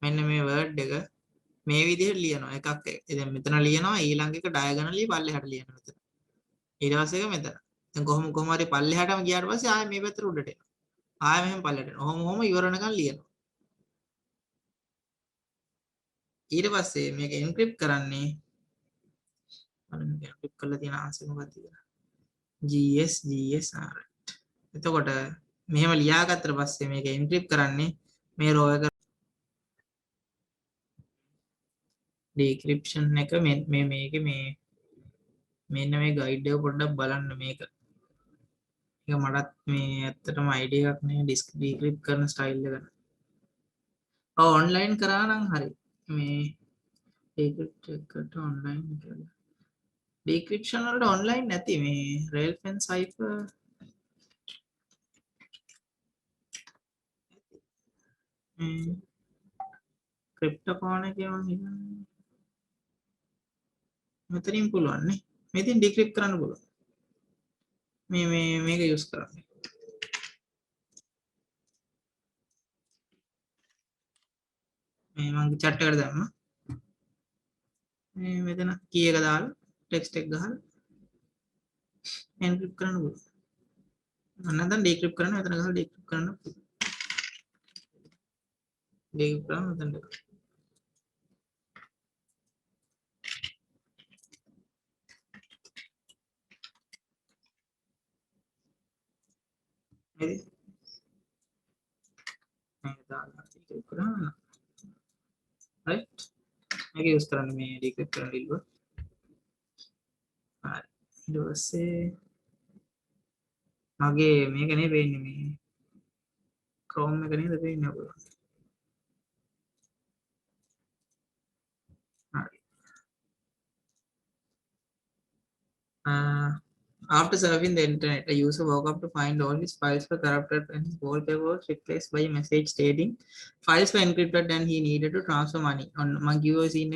[SPEAKER 1] මෙන්න මේ word එක මේ විදිහට ලියනවා එකක් දැන් මෙතන ලියනවා ඊළඟ එක diagonally පල්ලෙහාට ලියනවා මෙතන ඊට පස්සේ එක මෙතන දැන් කොහොම හරි පල්ලෙහාටම ගියාට පස්සේ ආයෙ මේ පැත්තට උඩට එනවා ආයෙ මෙහෙම පල්ලෙහාට එනවා ඔහොම ඉවර වෙනකන් ලියනවා ඊට පස්සේ මේක encrypt කරන්නේ බලන්න මේක encrypt කරලා තියෙන answer මොකක්ද කියලා GS right එතකොට මෙහෙම ලියාගත්තට පස්සේ මේක encrypt කරන්නේ මේ row එක decryption එක මේ මේකේ මේ මෙන්න මේ guide එක පොඩ්ඩක් බලන්න මේක. ඒක මටත් මේ ඇත්තටම idea එකක් නේ decrypt කරන style එක. ඔව් online කරා නම් හරි. මේ decrypt එකට online කියලා. decryption වලට online නැති මේ Railfence cipher cryptocon එකේ මම හිතන්නේ මෙතනින් පුළුවන් නේ. මෙතෙන් decrypt කරන්න පුළුවන්. මේක use කරන්න. මේ මම chat එකට දැම්මා. මේ මෙතන key එක දාලා text එක ගහලා encrypt කරන්න පුළුවන්. නැත්නම් decrypt කරන්න මෙතන ගහලා decrypt කරන්න පුළුවන්. decrypt කරන්න මෙතන හරි මේක දාලා decrypt කරන්න right මේක use කරන්න මේ decrypt කරන්න ඉල්ලුවා හරි ඊට පස්සේ මගේ මේක නේ වෙන්නේ මේ Chrome එක නේද වෙන්නේ ඔයගොල්ලෝ හරි after surfing the internet, a user woke up to find all his files were corrupted and his wallpaper was replaced by a message stating files were encrypted and he needed to transfer money. On my giver scene,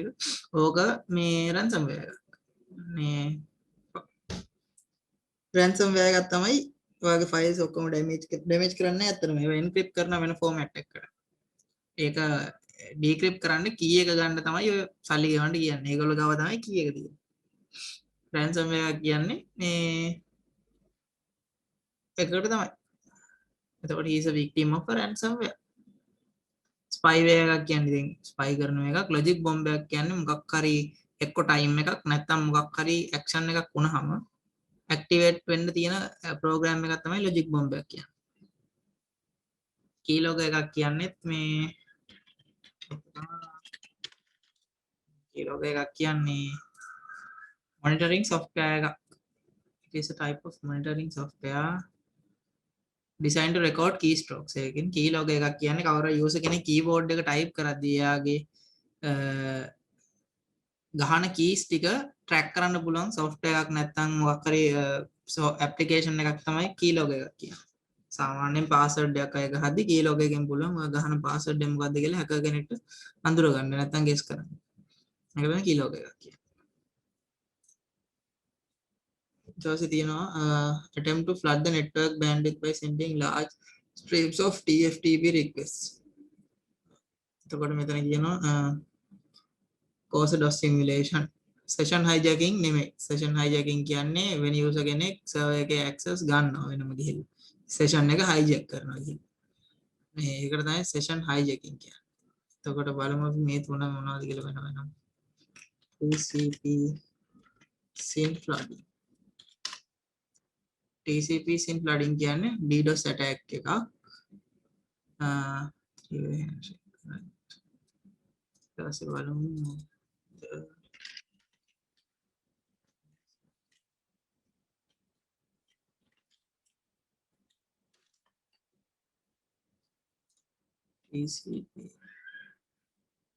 [SPEAKER 1] okay, me ransomware. Me ransomware got තමයි ඔයාගේ files ඔක්කොම damage කරන්න ඇත්තටම ඒවා encrypt කරන වෙන format එකකට. ඒක ඩීක්‍රිප්ට් කරන්න කී එක ගන්න තමයි ඔය සල්ලි ගෙවන්න කියන්නේ. ඒගොල්ලෝ ගාව තමයි කී එක තියෙන්නේ. ransomware එකක් කියන්නේ මේ එකට තමයි. එතකොට he is a victim of a ransomware. ස්පයිවේර් එකක් කියන්නේ ඉතින් ස්පයි කරන එකක්. ලොජික් බොම්බ් එකක් කියන්නේ මොකක් හරි එක්ක ටයිම් එකක් නැත්නම් මොකක් හරි ඇක්ෂන් එකක් වුණාම ඇක්ටිවේට් වෙන්න තියෙන ප්‍රෝග්‍රෑම් එකක් තමයි ලොජික් බොම්බ් එකක් කියන්නේ. කීලොග් එකක් කියන්නේත් මේ කීලොග් එකක් කියන්නේ monitoring software එකක්. It is a type of monitoring software designed to record keystrokes. එකකින් keylog එකක් කියන්නේ කවර user කෙනෙක් keyboard එක type කරද්දී එයාගේ ගහන keys ටික track කරන්න පුළුවන් software එකක් නැත්නම් මොකක් හරි application එකක් තමයි keylog එකක් කියන්නේ. සාමාන්‍යයෙන් password එකක් අය ගහද්දී keylog එකෙන් පුළුවන් ඔය ගහන password එක මොකද්ද කියලා hacker කෙනෙක්ට අඳුර ගන්න නැත්නම් guess කරන්න. ඒක තමයි keylog එකක් කියන්නේ. Attempt to flood the network bandwidth by sending large streams of TFTP requests. එතකොට මෙතන කියනවා cause DOS simulation. Session hijacking නෙමෙයි. Session hijacking කියන්නේ when user කෙනෙක් server එකේ access ගන්නවා වෙනම ගිහිල්ලා. session එක hijack කරනවා කියන්නේ. මේකට තමයි session hijacking කියන්නේ. එතකොට බලමු අපි මේ තුන මොනවද කියලා වෙනම. TCP SYN flooding. TCP SYN flooding කියන්නේ DDoS attack එකක්. ඊට බලමු TCP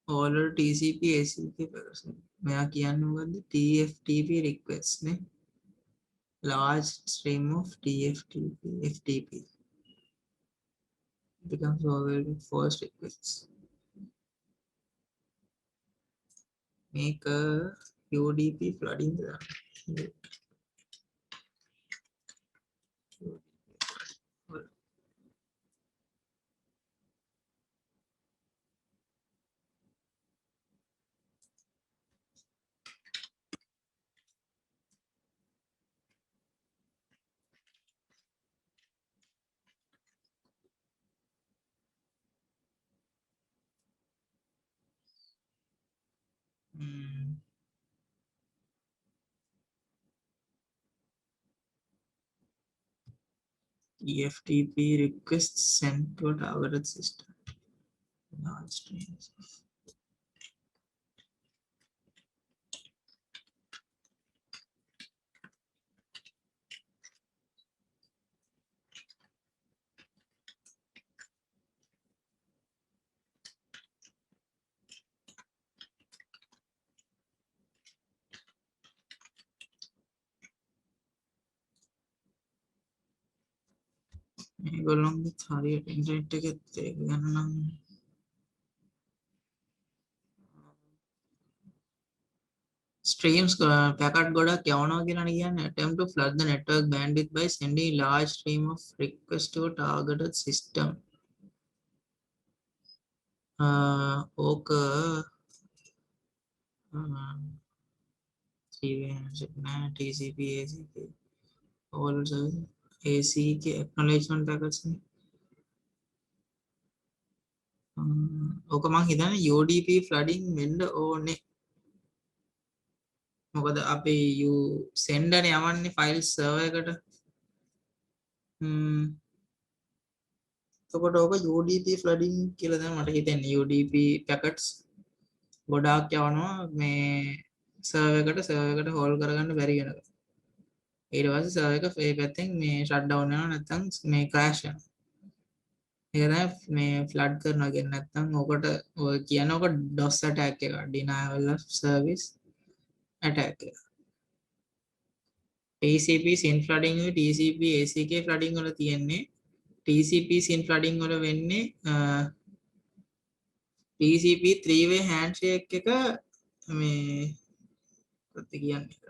[SPEAKER 1] all TCP ACK මෙයා කියන්නේ මොකද්ද TFTP request නේ large stream of TFTP FTP becomes overwhelming false requests make a UDP flooding EFTP requests sent to a targeted system. Large streams. මේගොල්ලොන්ගේ හරියට ඉන්ටර්නෙට් එකෙත් ඒක ගන්න නම් streams packet ගොඩක් යවනවා කියලානේ කියන්නේ attempt to flood the network bandwidth by sending large stream of requests to a targeted system ඕක TCP ACK all ACK acknowledgement packets නේ ඕක මං හිතන්නේ UDP flooding වෙන්න ඕනේ මොකද අපි you send නේ යවන්නේ files server එකට එතකොට ඕක UDP flooding කියලා තමයි මට හිතෙන්නේ UDP packets ගොඩාක් යවනවා මේ server එකට hold කරගන්න බැරි වෙනවා ඊට පස්සේ server එක ඒ පැත්තෙන් මේ shut down වෙනවා නැත්නම් මේ crash වෙනවා ඒක තමයි මේ flood කරනවා කියන්නේ නැත්නම් ඕකට ඔය කියන්නේ ඕක DOS attack එක denial of service attack එක TCP SYN flooding වල TCP ACK flooding වල තියෙන්නේ TCP SYN flooding වල වෙන්නේ TCP 3-way handshake එක මේ කොහොමද කියන්නේ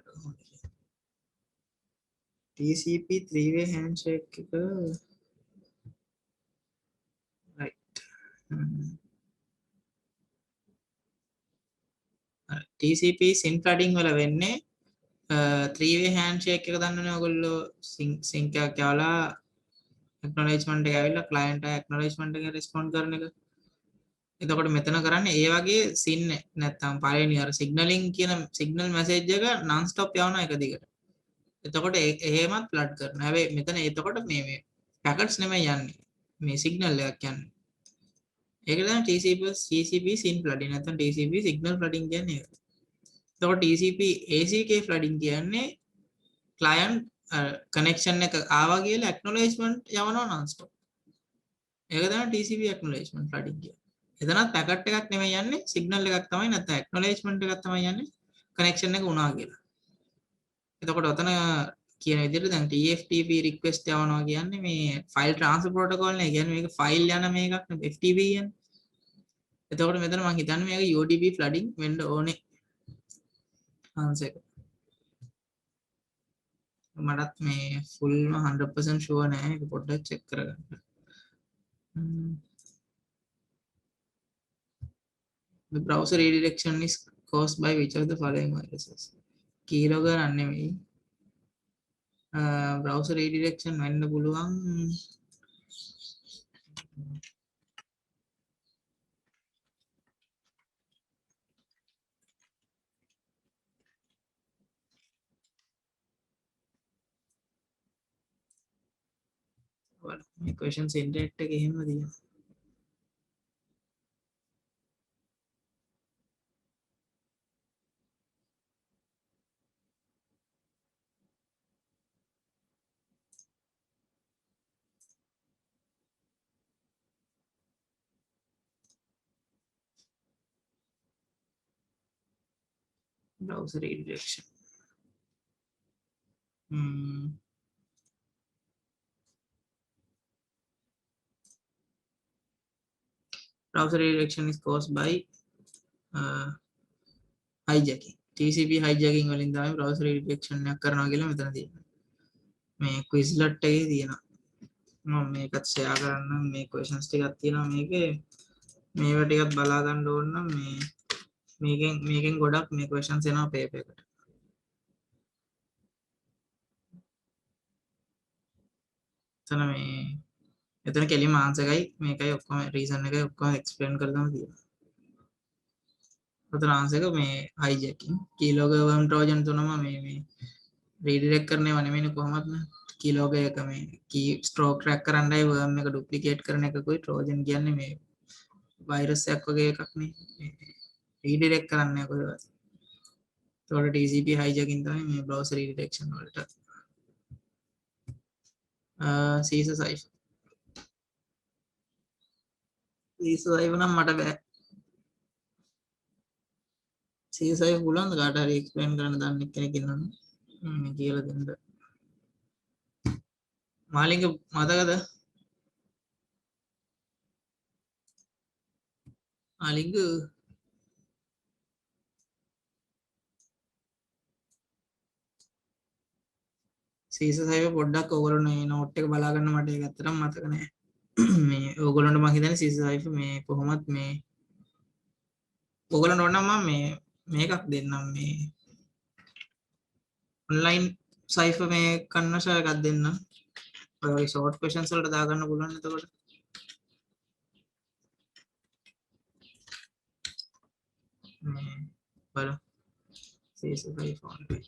[SPEAKER 1] TCP 3-way handshake එක right TCP SYN flooding වල වෙන්නේ three way handshake එක දන්නවනේ ඔයගොල්ලෝ sync එකක් යවලා acknowledgement එක ඇවිල්ලා client එක acknowledgement එක respond කරන එක. එතකොට මෙතන කරන්නේ ඒ වගේ SYN නැත්තම් පළවෙනි අර signaling කියන signal message එක non stop යවනවා එක දිගට. එතකොට එහෙමත් flood කරනවා. හැබැයි මෙතන එතකොට මේ packets නෙමෙයි යන්නේ. මේ signal එකක් යන්නේ. ඒක තමයි TCP SYN flooding නැත්නම් TCP signal flooding කියන්නේ ඒක. එතකොට TCP ACK flooding කියන්නේ client connection එක ආවා කියලා acknowledgement යවනවා non stop. ඒක තමයි TCP acknowledgement flooding කියන්නේ. එතනත් packet එකක් නෙමෙයි යන්නේ signal එකක් තමයි නැත්නම් acknowledgement එකක් තමයි යන්නේ connection එක වුණා කියලා. එතකොට ඔතන කියන විදිහට දැන් TFTP request යවනවා කියන්නේ මේ file transfer protocol නේ. කියන්නේ මේක file යන මේකක් නේ FTP කියන්නේ. එතකොට මෙතන මම හිතන්නේ මේක UDP flooding වෙන්න ඕනේ. මටත් මේ ෆුල්ම 100% ෂුවර් නෑ. ඒක පොඩ්ඩක් චෙක් කරගන්න. The browser redirection is caused by which of the following viruses? keylogger නෙමෙයි. browser redirection වෙන්න පුළුවන්. මේ questions indirect එක එහෙම දිනවා. browser redirection. Browser redirection is caused by hijacking. TCP hijacking වලින් තමයි browser redirection එකක් කරනවා කියලා මෙතන තියෙනවා. මේ Quizlet එකේ තියෙනවා. මම මේකත් share කරන්නම්. මේ questions ටිකක් තියෙනවා මේකේ. මේවා ටිකක් බලා ගන්න ඕන නම් මේකෙන් ගොඩක් මේ questions එනවා paper එකට. එතන කෙලින්ම answer එකයි මේකයි ඔක්කොම reason එකයි ඔක්කොම explain කරලාම තියෙනවා. ඔතන answer එක මේ hijacking keylogger worm trojan තුනම මේ redirect කරනව නෙමෙයි කොහොමද keylogger එක මේ key stroke track කරන්නයි worm එක duplicate කරන එකකුයි trojan කියන්නේ මේ virus එකක් වගේ එකක් නේ redirect කරන්නේ කොහෙවත්. ඒතකොට TCP hijacking තමයි මේ browser redirection වලට. Caesar cipher. Caesar cipher නම් මට බෑ. Caesar cipher පුළුවන්ද කාට හරි explain කරන්න දන්න කෙනෙක් ඉන්නවද? කියලා දෙන්න. මාලිංග මතකද? මාලිංග Caesar cipher පොඩ්ඩක් ඔයගොල්ලෝ මේ note එක බලා ගන්න මට ඒක ඇත්තටම මතක නෑ. මේ ඔයගොල්ලන්ට මම හිතන්නේ Caesar cipher මේ කොහොමත් මේ ඔයගොල්ලන්ට ඕන නම් මම මේකක් දෙන්නම් මේ online cipher මේ conversion එකක් දෙන්නම්. ඔය short questions වලට දාගන්න පුළුවන් එතකොට. බලමු. Caesar cipher online.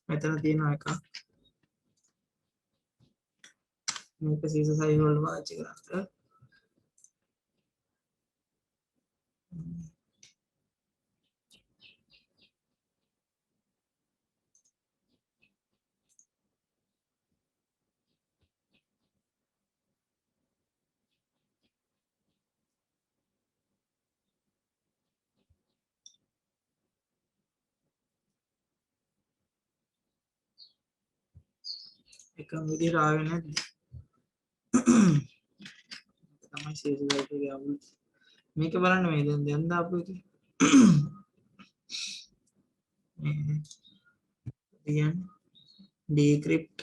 [SPEAKER 1] මෙතන තියෙනවා එකක්. මේක Caesar cipher වල පාවිච්චි කරන්න. එකම විදිහට ආවේ නැද්ද? තමයි Caesar cipher එකේ අවුල. මේක බලන්න මේ දැන් දාපු එක. කියන්නේ decrypt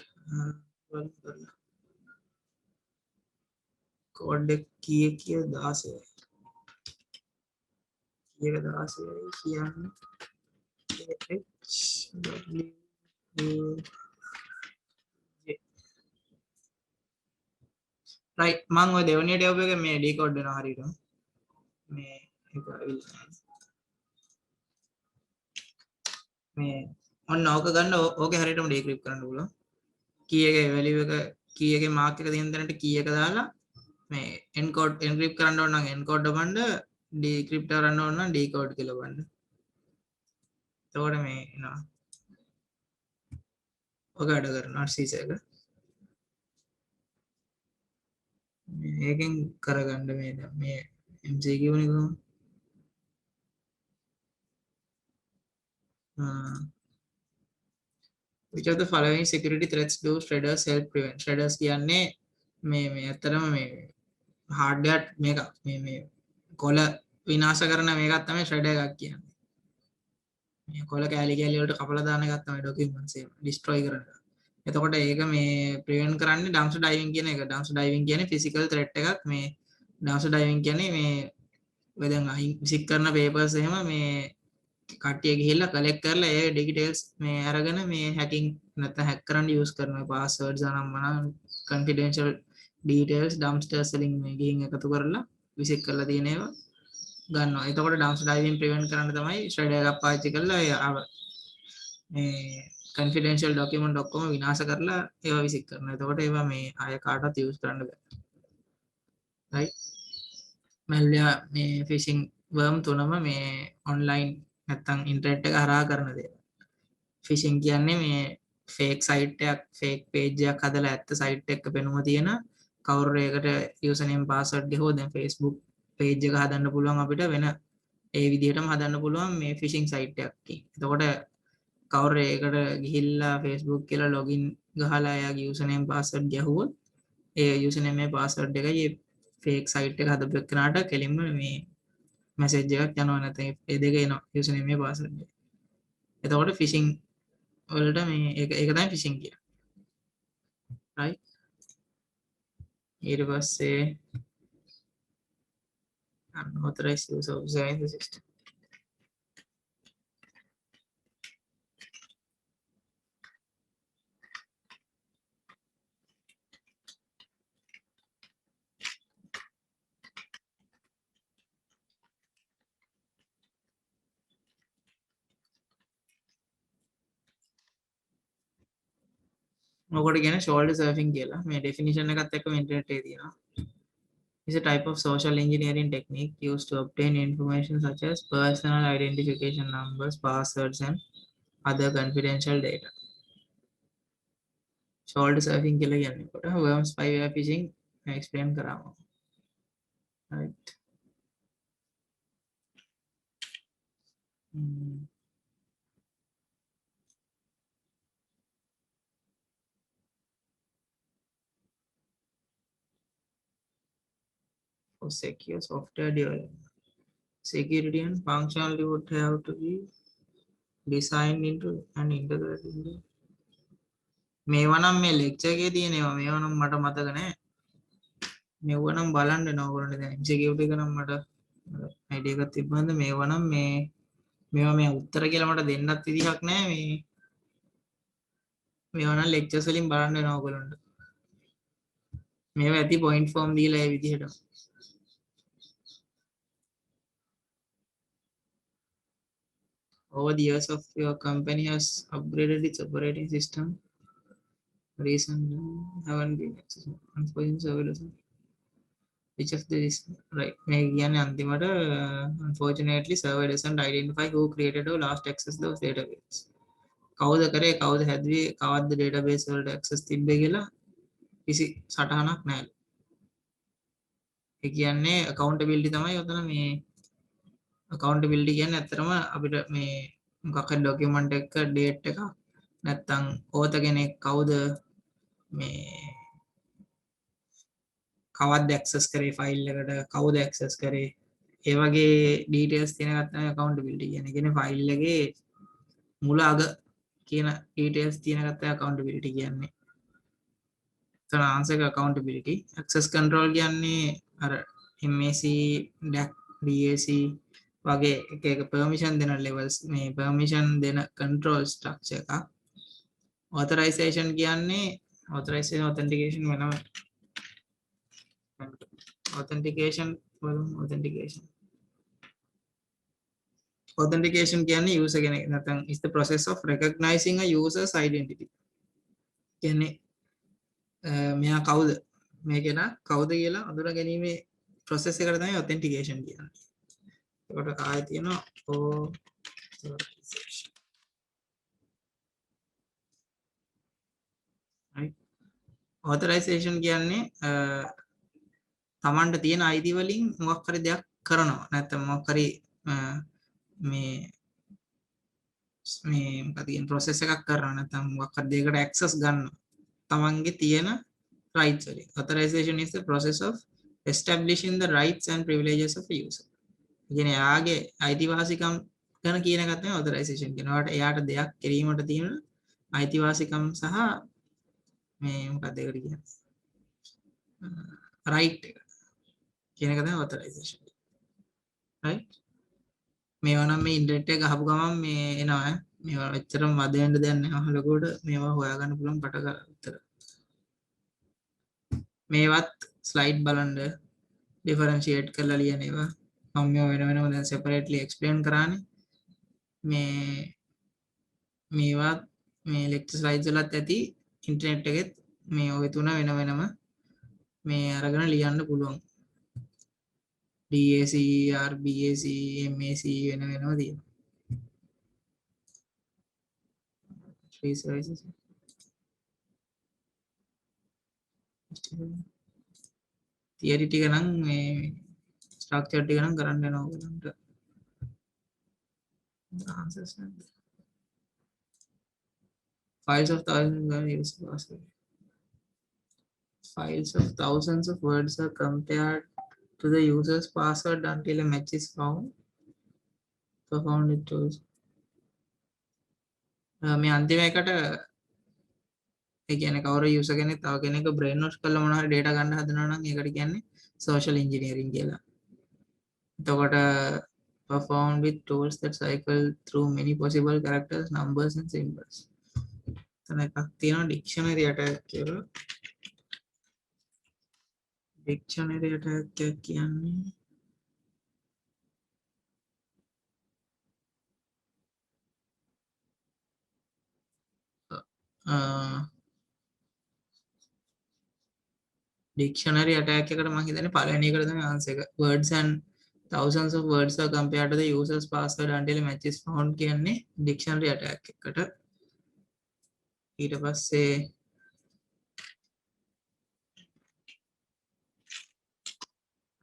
[SPEAKER 1] කෝඩ් එක කීයද 16යි කීයක 16යි කියන්නේ right මම ඔය දෙවෙනි ටැබ් එකේ මේ decode වෙනවා හරියට මේ ඒක ඇවිල්ලා මේ ඔන්න ඕක ගන්න ඕකේ හරියටම decrypt කරන්න පුළුවන් key එකේ value එක key එකේ mark එක තියෙන තැනට key එක දාලා මේ encode encrypt කරන්න ඕන නම් encode බලන්න decrypt කරන්න ඕන නම් decode කියලා බලන්න එතකොට මේ එනවා ඔක වැඩ කරනවා RCS එක මේකෙන් කරගන්න මේ MCQ නේ කොහොමද which of the following security threats do shredders help prevent shredders කියන්නේ මේ ඇත්තටම මේ hardware මේක මේ කොළ විනාශ කරන මේකක් තමයි shredder එකක් කියන්නේ මේ කොළ කැලි කැලි වලට කපලා දාන එකක් තමයි documents එක destroy කරන එක. එතකොට ඒක මේ prevent කරන්නේ dumpster diving කියන එක. dumpster diving කියන්නේ physical threat එකක් මේ dumpster diving කියන්නේ මේ ඔය දැන් විසික් කරන papers එහෙම මේ කට්ටිය ගිහිල්ලා collect කරලා ඒ details මේ අරගෙන මේ hacking නැත්නම් hack කරන්න use කරන passwords අනම්මන confidential details dumpsters වලින් මේ ගිහින් එකතු කරලා විසික් කරලා තියෙන ඒවා ගන්නවා. එතකොට dumpster diving prevent කරන්න තමයි shredder එකක් පාවිච්චි කරලා මේ confidential document ඔක්කොම විනාශ කරලා ඒවා විසික් කරනවා. එතකොට ඒවා මේ අය කාටවත් use කරන්න බෑ. right malware මේ phishing worm තුනම මේ online නැත්තම් ඉන්ටර්නෙට් එක හරහා කරන දේ. phishing කියන්නේ මේ fake site එකක් fake page එකක් හදලා ඇත්ත site එක පෙනුම තියෙන කවුරු එකකට username password ගහුවොත් දැන් Facebook page එක හදන්න පුළුවන් අපිට වෙන ඒ විදිහටම හදන්න පුළුවන් මේ phishing site එකකින්. එතකොට කවුරු එකකට ගිහිල්ලා Facebook කියලා login ගහලා එයාගේ username password ගැහුවොත් ඒ username password එකයි fake site එක හදපු එක්කනට කෙලින්ම මේ message එකක් යනවා නැත්නම් ඒ දෙක එනවා username password එක. එතකොට phishing වලට මේ ඒක තමයි phishing කියන්නේ. right ඊට පස්සේ unauthorized use of the system. මොකට කියන්නේ shoulder surfing කියලා. මේ definition එකත් එක්කම ඉන්ටර්නෙට් එකේ තියෙනවා. is a type of social engineering technique used to obtain information such as personal identification numbers, passwords, and other confidential data. shoulder surfing කියලා කියන්නේ කොට worm spyware phishing explain කරාම. right for secure software development. Security and functionality would have to be designed into and integrated into. මේවා නම් මේ lecture එකේ තියෙනවා මේවා නම් මට මතක නැහැ. මේවා නම් බලන්න ඕනේ දැන් MCQ එක නම් මට idea එකක් තිබ්බන්ද මේවා නම් මේවා මේ උත්තර කියලා මට දෙන්නත් විදිහක් නැහැ මේ මේවා නම් lectures වලින් බලන්න වෙනවා ඔයගොල්ලන්ට. මේවා ඇති point form දීලා ඒ විදිහට. Over the years of your company has upgraded its operating system. Recently haven't been accessible. Unfortunately, serverless. Which of this right? මේ කියන්නේ අන්තිමට unfortunately server doesn't identify who created or last access those database. කවුද කරේ කවුද හැදුවේ කවද්ද database වලට access තිබ්බේ කියලා කිසි සටහනක් නැහැ. ඒ කියන්නේ accountability තමයි උතන මේ accountability කියන්නේ ඇත්තටම අපිට මේ මොකක් හරි document එක date එක නැත්තම් author කෙනෙක් කවුද මේ කවද්ද access කරේ file එකට කවුද access කරේ ඒ වගේ details තියෙන එකක් තමයි accountability කියන්නේ. කියන්නේ file එකේ මුල අග කියන details තියෙන එකත් accountability කියන්නේ. එතන answer එක accountability. access control කියන්නේ අර MAC DAC DAC වගේ එක එක permission දෙන levels මේ permission දෙන control structure එකක්. authorization කියන්නේ authorization authentication වෙනම authentication කියන්නේ user කෙනෙක් නැත්නම් is the process of recognizing a user's identity කියන්නේ මෙයා කවුද මේ කෙනා කවුද කියලා අඳුර ගැනීමේ process එකට තමයි authentication කියන්නේ. ඒකට ආයෙ තියෙනවා authorization. right authorization කියන්නේ තමන්ට තියෙන අයිති වලින් මොකක් හරි දෙයක් කරනවා නැත්නම් මොකක් හරි මේ මොකක්ද කියන process එකක් කරනවා නැත්නම් මොකක් හරි දෙයකට access ගන්නවා තමන්ගේ තියෙන rights වලින්. authorization is the process of establishing the rights and privileges of a user. කියන්නේ යාගේ අයිතිවාසිකම් ගැන කියන එකත් තමයි authorization කියනවා. එයාට දෙයක් කිරීමට තියෙන අයිතිවාසිකම් සහ මේ මොකක්ද ඒකට කියන්නේ right එක කියන එක තමයි authorization. right මේවා නම් මේ ඉන්ටර්නෙට් එක ගහපු ගමන් මේ එනවා මේවා එච්චරම වද වෙන්න දෙයක් නැහැ ලොකුවට මේවා හොයාගන්න පුළුවන් පට උත්තර මේවත් ස්ලයිඩ් බලන්න ඩිෆරන්ෂියේට් කරලා ලියන ඒවා මම මේවා වෙන වෙනම දැන් සෙපරේට්ලි එක්ස්ප්ලেইন කරානේ මේවා මේ ලෙක්චර් ස්ලයිඩ්ස් වලත් ඇති ඉන්ටර්නෙට් එකෙත් මේ ඔය තුන වෙන වෙනම මේ අරගෙන ලියන්න පුළුවන් DAC RBAC MAC වෙන වෙනම තියෙනවා free services theory ටික නම් මේ structure ටික නම් කරන්න යනවා ඔයගොල්ලන්ට answers නැද්ද files of thousands are used password files of thousands of words are compared to the user's password until a match is found performed it tools මේ අන්තිම එකට ඒ කියන්නේ කවුරු යූසර් කෙනෙක් තව කෙනෙක්ව බ්‍රේන් වොෂ් කරලා මොනවා හරි data ගන්න හදනවා නම් ඒකට කියන්නේ social engineering කියලා. එතකොට performed with tools that cycle through many possible characters, numbers and symbols. එතන එකක් තියෙනවා dictionary attack කියලා. dictionary attack එක කියන්නේ dictionary attack එකට මම හිතන්නේ පළවෙනි එකට තමයි answer එක. words and thousands of words are compared to the user's password until a match is found කියන්නේ dictionary attack එකට. ඊට පස්සේ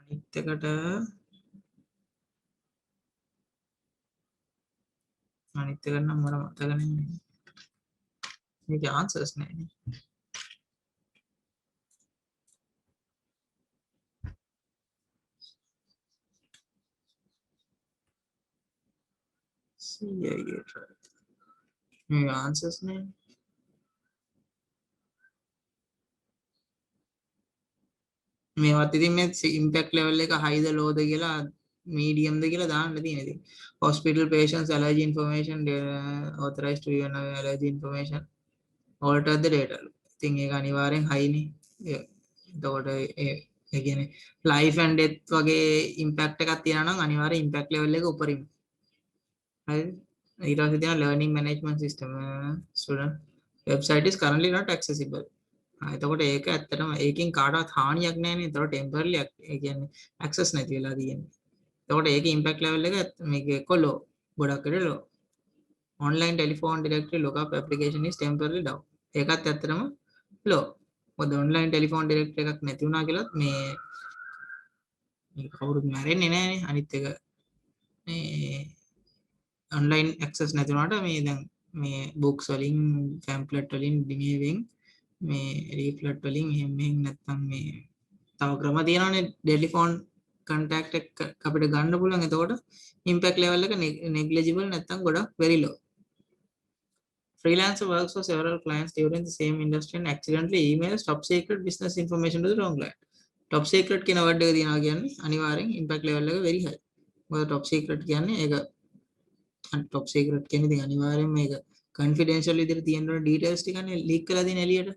[SPEAKER 1] අනිත් එකට නම් මට මතක නැහැ. මේකේ answers නැහැ. CIA try. මේ answers නැහැ. මේවත් ඉතින් මේ impact level එක high ද low ද කියලා medium ද කියලා දාන්න තියෙන ඉතින් hospital patients allergy information authorized to give allergy information alter the data ඉතින් ඒක අනිවාර්යෙන් high නේ එතකොට ඒ කියන්නේ life and death වගේ impact එකක් තියෙනවා නම් අනිවාර්යෙන් impact level එක උඩරින් හරි ඊට පස්සේ තියෙනවා learning management system student website is currently not accessible එතකොට ඒක ඇත්තටම ඒකෙන් කාටවත් හානියක් නැහැ නේ. එතකොට ටෙම්පරරි ඒ කියන්නේ ඇක්සස් නැති වෙලා තියෙන්නේ. එතකොට ඒකේ ඉම්පැක්ට් ලෙවල් එක මේක කොලෝ ගොඩක් වෙලට ලෝ. online telephone directory lookup application is temporarily down. ඒකත් ඇත්තටම ලෝ. මොකද online telephone directory එකක් නැති වුණා කියලත් මේ කවුරුත් මැරෙන්නේ නැහනේ. අනිත් එක මේ online access නැති වුණාට මේ දැන් මේ books වලින් pamphlet වලින් මේවෙන් මේ රීෆ්ලට් වලින් එහෙම නැත්නම් මේ තව ක්‍රම තියෙනවානේ ටෙලිෆෝන් කන්ටැක්ට් එක අපිට ගන්න පුළුවන්. එතකොට ඉම්පැක්ට් ලෙවල් එක නෙග්ලිජිබල් නැත්නම් ගොඩක් very low. Freelancer works for several clients during the same industry and accidentally emails top secret business information to the wrong client. Top secret කියන word එක තියනවා කියන්නේ අනිවාර්යෙන් impact level එක very high. මොකද top secret කියන්නේ ඒක top secret කියන්නේ ඉතින් අනිවාර්යෙන් මේක confidential විදිහට තියෙන details ටිකනේ leak කරලා දෙන එළියට.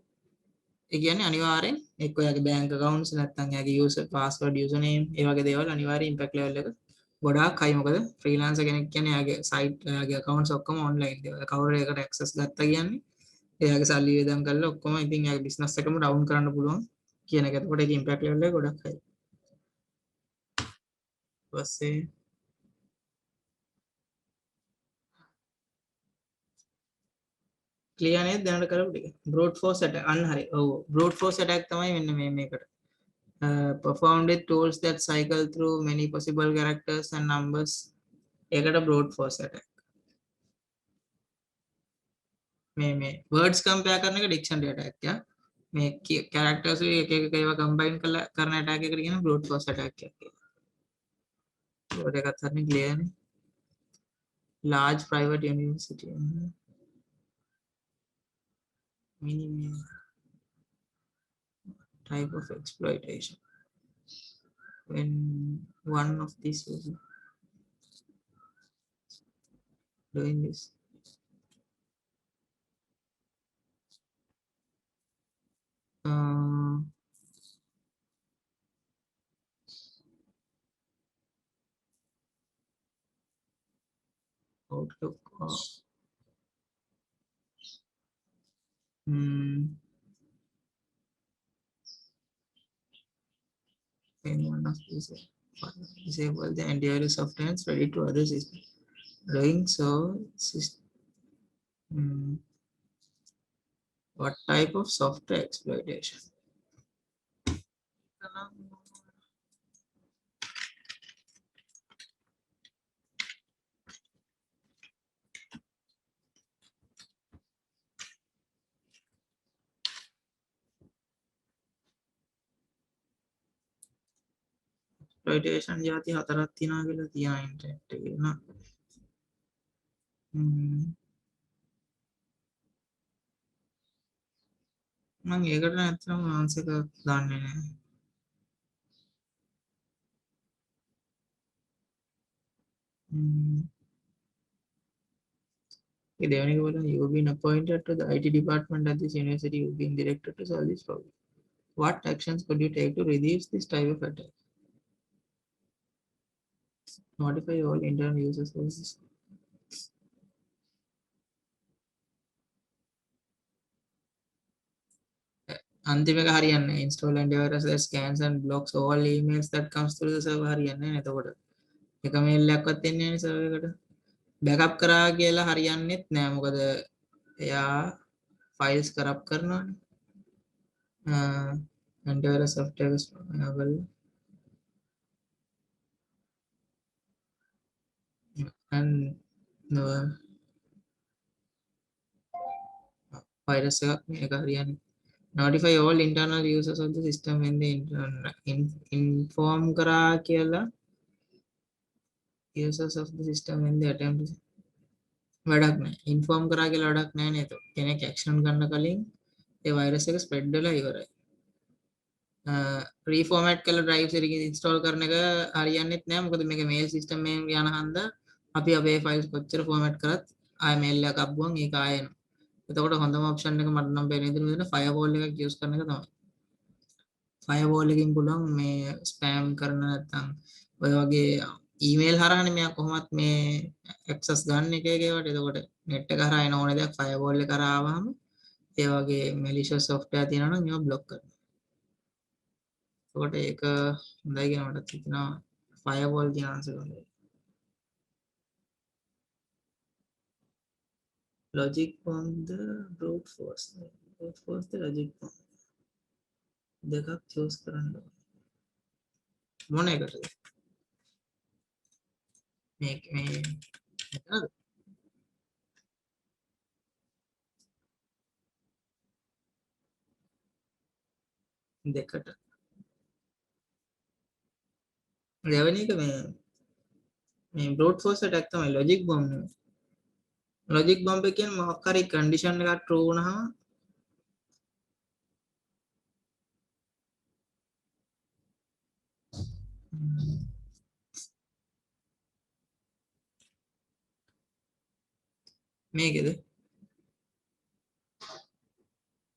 [SPEAKER 1] ඒ කියන්නේ අනිවාර්යෙන් එක්ක ඔයාගේ bank accounts නැත්නම් එයාගේ user password username ඒ වගේ දේවල් අනිවාර්යෙන් impact level එක ගොඩාක් high. මොකද freelancer කෙනෙක් කියන්නේ එයාගේ site එයාගේ accounts ඔක්කොම online දේවල්. කවුරු එකකට access ගත්තා කියන්නේ එයාගේ සල්ලි වේදම් කරලා ඔක්කොම ඉතින් එයාගේ business එකම down කරන්න පුළුවන් කියන එක. එතකොට ඒක impact level එක ගොඩක් high. ඊපස්සේ clear නේද දැනට කරපු ටික? brute force attack අන්න හරි. ඔව් brute force attack තමයි මෙන්න මේකට. Performed with tools that cycle through many possible characters and numbers. ඒකට brute force attack. මේ words compare කරන එක dictionary attack යා. මේ characters එක එක ඒවා combine කරලා කරන attack එකට කියන brute force attack කියලා. ඒකට එකත් හරිනේ clear නේ. Large private university. Minimum type of exploitation. When one of these is doing this. Outlook. When one of these disable the antivirus software and spread it to other systems. Doing so, what type of software exploitation? Exploitation ಜಾತಿ ಹතරක් තියෙනවා කියලා තියෙනවා ඉන්ටර්නෙට් එකේ නා. මම ඒකට නැත්තම් ආන්සර් එකක් දාන්නේ නැහැ. දෙවෙනි එක බලන්න, you have been appointed to the IT department at this university. You have been directed to solve this problem. What actions could you take to reduce this type of attack? Notify all internal users of this. අන්තිම එක හරියන්නේ නැහැ. Install antivirus that scans and blocks all emails that comes through the server හරියන්නේ නැහැ. එතකොට එක මේල් එකක්වත් එන්නේ නැහැ නේ server එකට. backup කරා කියලා හරියන්නේත් නැහැ. මොකද එයා files corrupt කරනවානේ. antivirus software enable and no virus එකක් මේක හරියන්නේ. Notify all internal users of the system when they inform කරා කියලා users of the system when they attempt වැඩක් නැහැ. inform කරා කියලා වැඩක් නැහැ නේද? කෙනෙක් action ගන්න කලින් ඒ virus එක spread වෙලා ඉවරයි. reformat කරලා drives එක install කරන එක හරියන්නේත් නැහැ. මොකද මේක mail system එකෙන් යන හන්දා අපි අපේ files කොච්චර format කරත් ආයෙ mail එකක් අබ්බුවම ඒක ආයෙ එනවා. එතකොට හොඳම option එක මට නම් පේන විදිහට firewall එකක් use කරන එක තමයි. firewall එකකින් පුළුවන් මේ spam කරන නැත්නම් ඔය වගේ email හරහානේ මෙයා කොහොමත් මේ access ගන්න එක ඒකට. එතකොට net එක හරහා එන ඕන දෙයක් firewall එක කරා ආවම ඒ වගේ malicious software තියෙනවා නම් ඒවා block කරනවා. එතකොට ඒක හොඳයි කියලා මට හිතෙනවා. firewall කියන answer හොඳයි. logic from the brute force. brute force the logic from දෙකක් choose කරන්න ඕනේ. මොන එකටද? මේ මෙතනද? දෙකට. දෙවෙනි එක මේ brute force attack තමයි logic bomb නෙවෙයි. logic bomb එකෙන් මොකක් හරි condition එකක් true වුණාම මේකද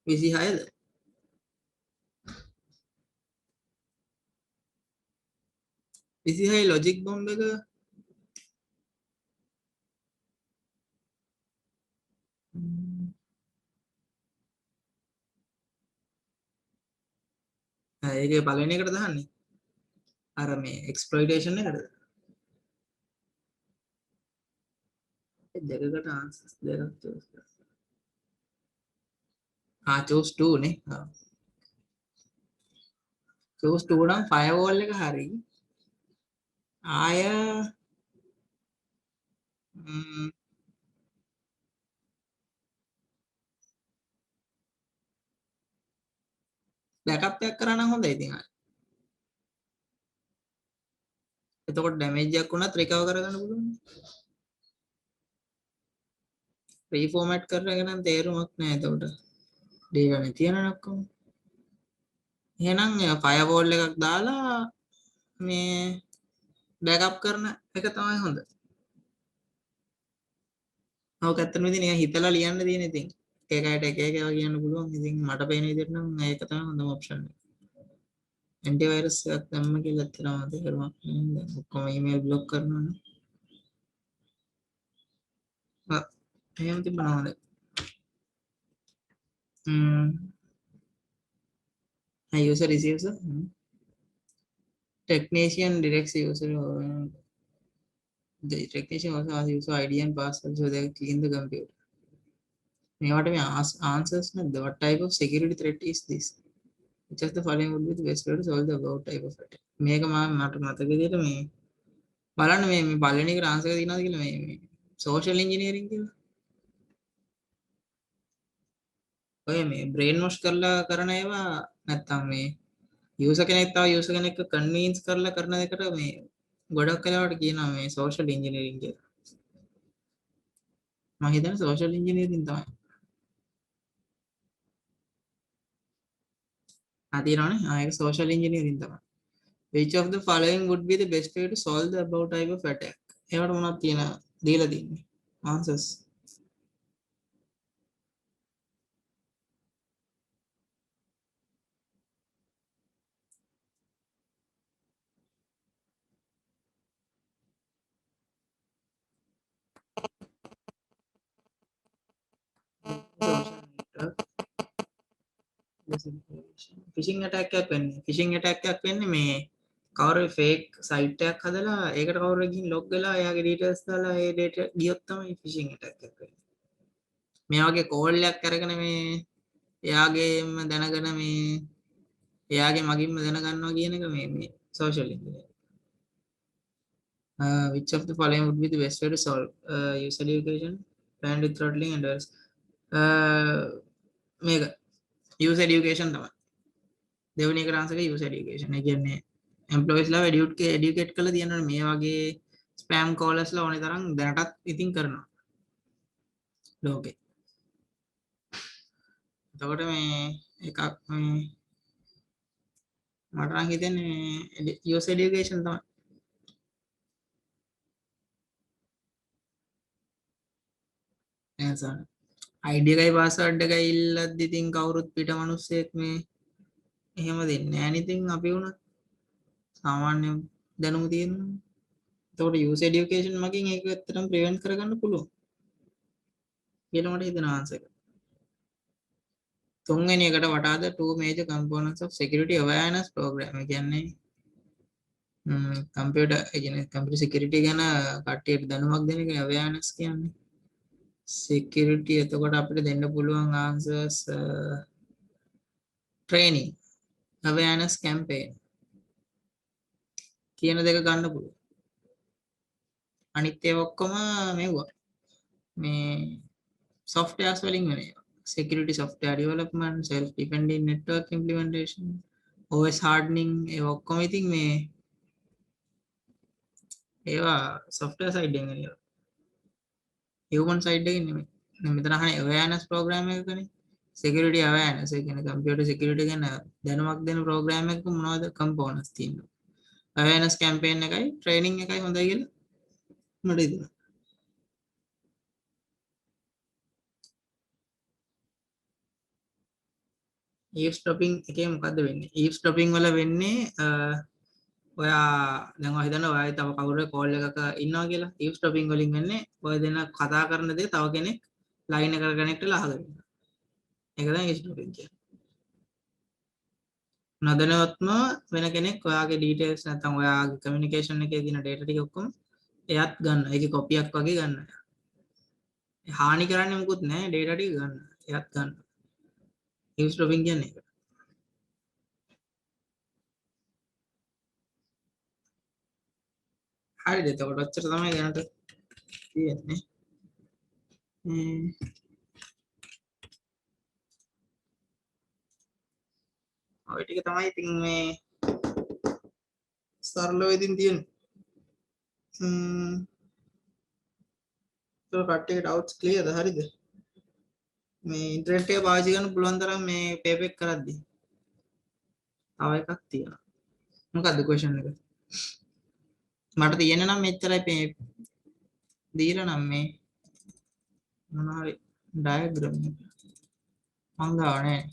[SPEAKER 1] 26ද 26 logic bomb එක ඒකේ පළවෙනි එකට දාන්නේ අර මේ exploitation එකද දෙකකට answers දෙකක් choose choose 2 නේ choose 2 නම් firewall එක හරි ආය බෑකප් එකක් කරා නම් හොඳයි ඉතින් ආය එතකොට ඩැමේජ් එකක් වුණත් රිකවර් කරගන්න පුළුවන් රීෆෝමැට් කරගෙන නම් තේරුමක් නැහැ එතකොට ඩේටා නැති යන ඔක්කොම එහෙනම් ෆයර්වෝල් එකක් දාලා මේ බෑකප් කරන එක තමයි හොඳ ඔක ඇත්තටම ඉතින් නිකන් හිතලා ලියන්න තියෙන ඉතින් එක එකකට එක එක ඒවා කියන්න පුළුවන් ඉතින් මට පේන විදිහට නම් ඒක තමයි හොඳම ඔප්ෂන් එක ඇන්ටිවයිරස් එකක් දැම්ම කියලා ඇත්තටම තේරුමක් නෑ දැන් ඔක්කොම ඊමේල් බ්ලොක් කරනවනේ එහෙම තිබුණා හොඳයි user is user technician directs user the technician also asks user ID and password so they clean the computer මේවට මේ answers නැද්ද what type of security threat is this which of the following would be the best way to solve the above type of attack මේක මට මතක විදිහට මේ බලන්න මේ පළවෙනි එකට answer එක තියෙනවද කියලා මේ social engineering කියලා ඔය මේ brain wash කරලා කරන ඒවා නැත්තම් මේ user කෙනෙක් තව user කෙනෙක්ව convince කරලා කරන එකට මේ ගොඩක් වෙලාවට කියනවා මේ social engineering කියලා මම හිතන්නේ social engineering තමයි තියෙනවනේ ඒක social engineering තමයි which of the following would be the best way to solve the above type of attack ඒවට මොනවද තියෙනවා දීලා තින්නේ answers ෆිෂිං ඇටැක් එකක් වෙන්නේ ෆිෂිං ඇටැක් එකක් වෙන්නේ මේ කවුරු ෆේක් සයිට් එකක් හදලා ඒකට කවුරු ගිහින් ලොග් වෙලා එයාගේ ඩීටේල්ස් දාලා ඒ ඩේටා ගියොත් තමයි ෆිෂිං ඇටැක් එකක් වෙන්නේ මේ වගේ කෝල් එකක් අරගෙන මේ එයාගේම දැනගෙන මේ එයාගේ මගින්ම දැනගන්නවා කියන එක මේ social engineering which of the following would be the best way to solve user education planned with throttling and others මේක user education තමයි දෙවෙනි එක ආන්සර් එක user education ඒ කියන්නේ employees ලා educate කරලා තියනවා මේ වගේ spam callers ලා ඕනේ තරම් දැනටත් ඉතින් කරනවා ලෝකේ එතකොට මේ එකක් මේ මට නම් හිතෙන්නේ user education තමයි එහසන ID එකයි password එකයි ඉල්ලද්දි ඉතින් කවුරුත් පිට මිනිස්සෙක් මේ එහෙම දෙන්නේ නැහැ නේ ඉතින් අපි වුණත් සාමාන්‍ය දැනුම තියෙනවා එතකොට user education මගින් ඒක ඇත්තටම prevent කරගන්න පුළුවන් කියලා මට හිතෙනවා ආන්සර් එක තුන්වෙනි එකට what are the two major components of security awareness program ඒ කියන්නේ computer ඒ කියන්නේ computer security ගැන කට්ටියට දැනුමක් දෙන එක awareness කියන්නේ security එතකොට අපිට දෙන්න පුළුවන් answers training awareness campaign කියන දෙක ගන්න පුළුවන් අනිත් ඒවා ඔක්කොම මෙවුවා මේ softwares වලින් වෙන ඒවා security software development self defending network implementation OS hardening ඒවා ඔක්කොම ඉතින් මේ ඒවා software side එකෙන් එනවා human side එකකින් නෙමෙයි. දැන් මෙතන අහන්නේ awareness program එකකනේ. security awareness ඒ කියන්නේ computer security ගැන දැනුමක් දෙන program එකක මොනවද components තියෙන්නේ. awareness campaign එකයි training එකයි හොඳයි කියලා මට හිතෙනවා. eavesdropping එකේ මොකද්ද වෙන්නේ? eavesdropping වල වෙන්නේ ඔයා දැන් ඔය හිතන්න ඔයා තව කවුරුහරි කෝල් එකක ඉන්නවා කියලා. eavesdropping වලින් වෙන්නේ ඔය දෙන කතා කරන දේ තව කෙනෙක් ලයින් එකට කනෙක්ට් වෙලා අහගෙන ඉන්නවා. ඒක තමයි eavesdropping කියන්නේ. නොදැනුවත්ම වෙන කෙනෙක් ඔයාගේ ඩීටේල්ස් නැත්නම් ඔයාගේ කමියුනිකේෂන් එකේ තියෙන data ටික ඔක්කොම එයාත් ගන්නවා. ඒකේ කොපියක් වගේ ගන්නවා. හානි කරන්නේ මොකුත් නැහැ data ටික ගන්න. එයාත් ගන්නවා. eavesdropping කියන්නේ ඒක. හරිද? එතකොට ඔච්චර තමයි දැනට තියෙන්නේ. ඔය ටික තමයි ඉතින් මේ සරලව ඉදින් තියෙන්නේ. ඒක කට්ටිය ඩවුට්ස් ක්ලියර්ද හරිද? මේ ඉන්ටර්නෙට් එක පාවිච්චි කරන්න පුළුවන් තරම් මේ පේපර් එක කරද්දි. තව එකක් තියෙනවා. මොකක්ද ක්වෙස්චන් එක? මට තියෙන්නේ නම් මෙච්චරයි දීලා නම් මේ මොනවා හරි ඩයග්‍රෑම් එක මං ගාව නෑ.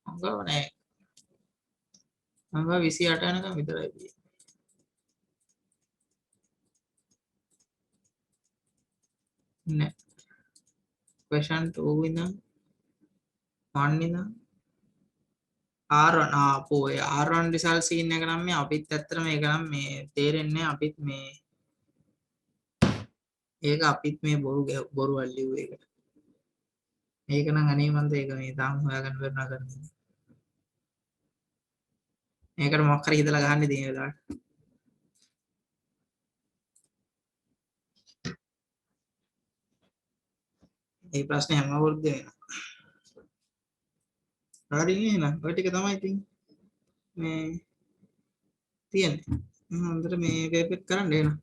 [SPEAKER 1] මං ගාව නෑ. මං ගාව 28 යනකම් විතරයි තියෙන්නේ. නෑ. question 2 ඉඳන් 1 ඉඳන් R1 ආපෝ ඒ R1 result scene එක නම් මේ අපිත් ඇත්තට මේක නම් මේ තේරෙන්නේ අපිත් මේ ඒක අපිත් මේ බොරු වල්ලිව් එක. මේක නම් අනේ මන්ද ඒක මේ තාම හොයාගන්න බැරුණා කරන්නේ. මේකට මොකක් හරි හිතලා ගහන්න තියෙන වෙලාවට. මේ ප්‍රශ්නේ හැම අවුරුද්දේ වෙනවා. හරි නේද? ඔය ටික තමයි ඉතින් මේ තියෙන්නේ. හොඳට මේ පේපර් කරන්න එනවා.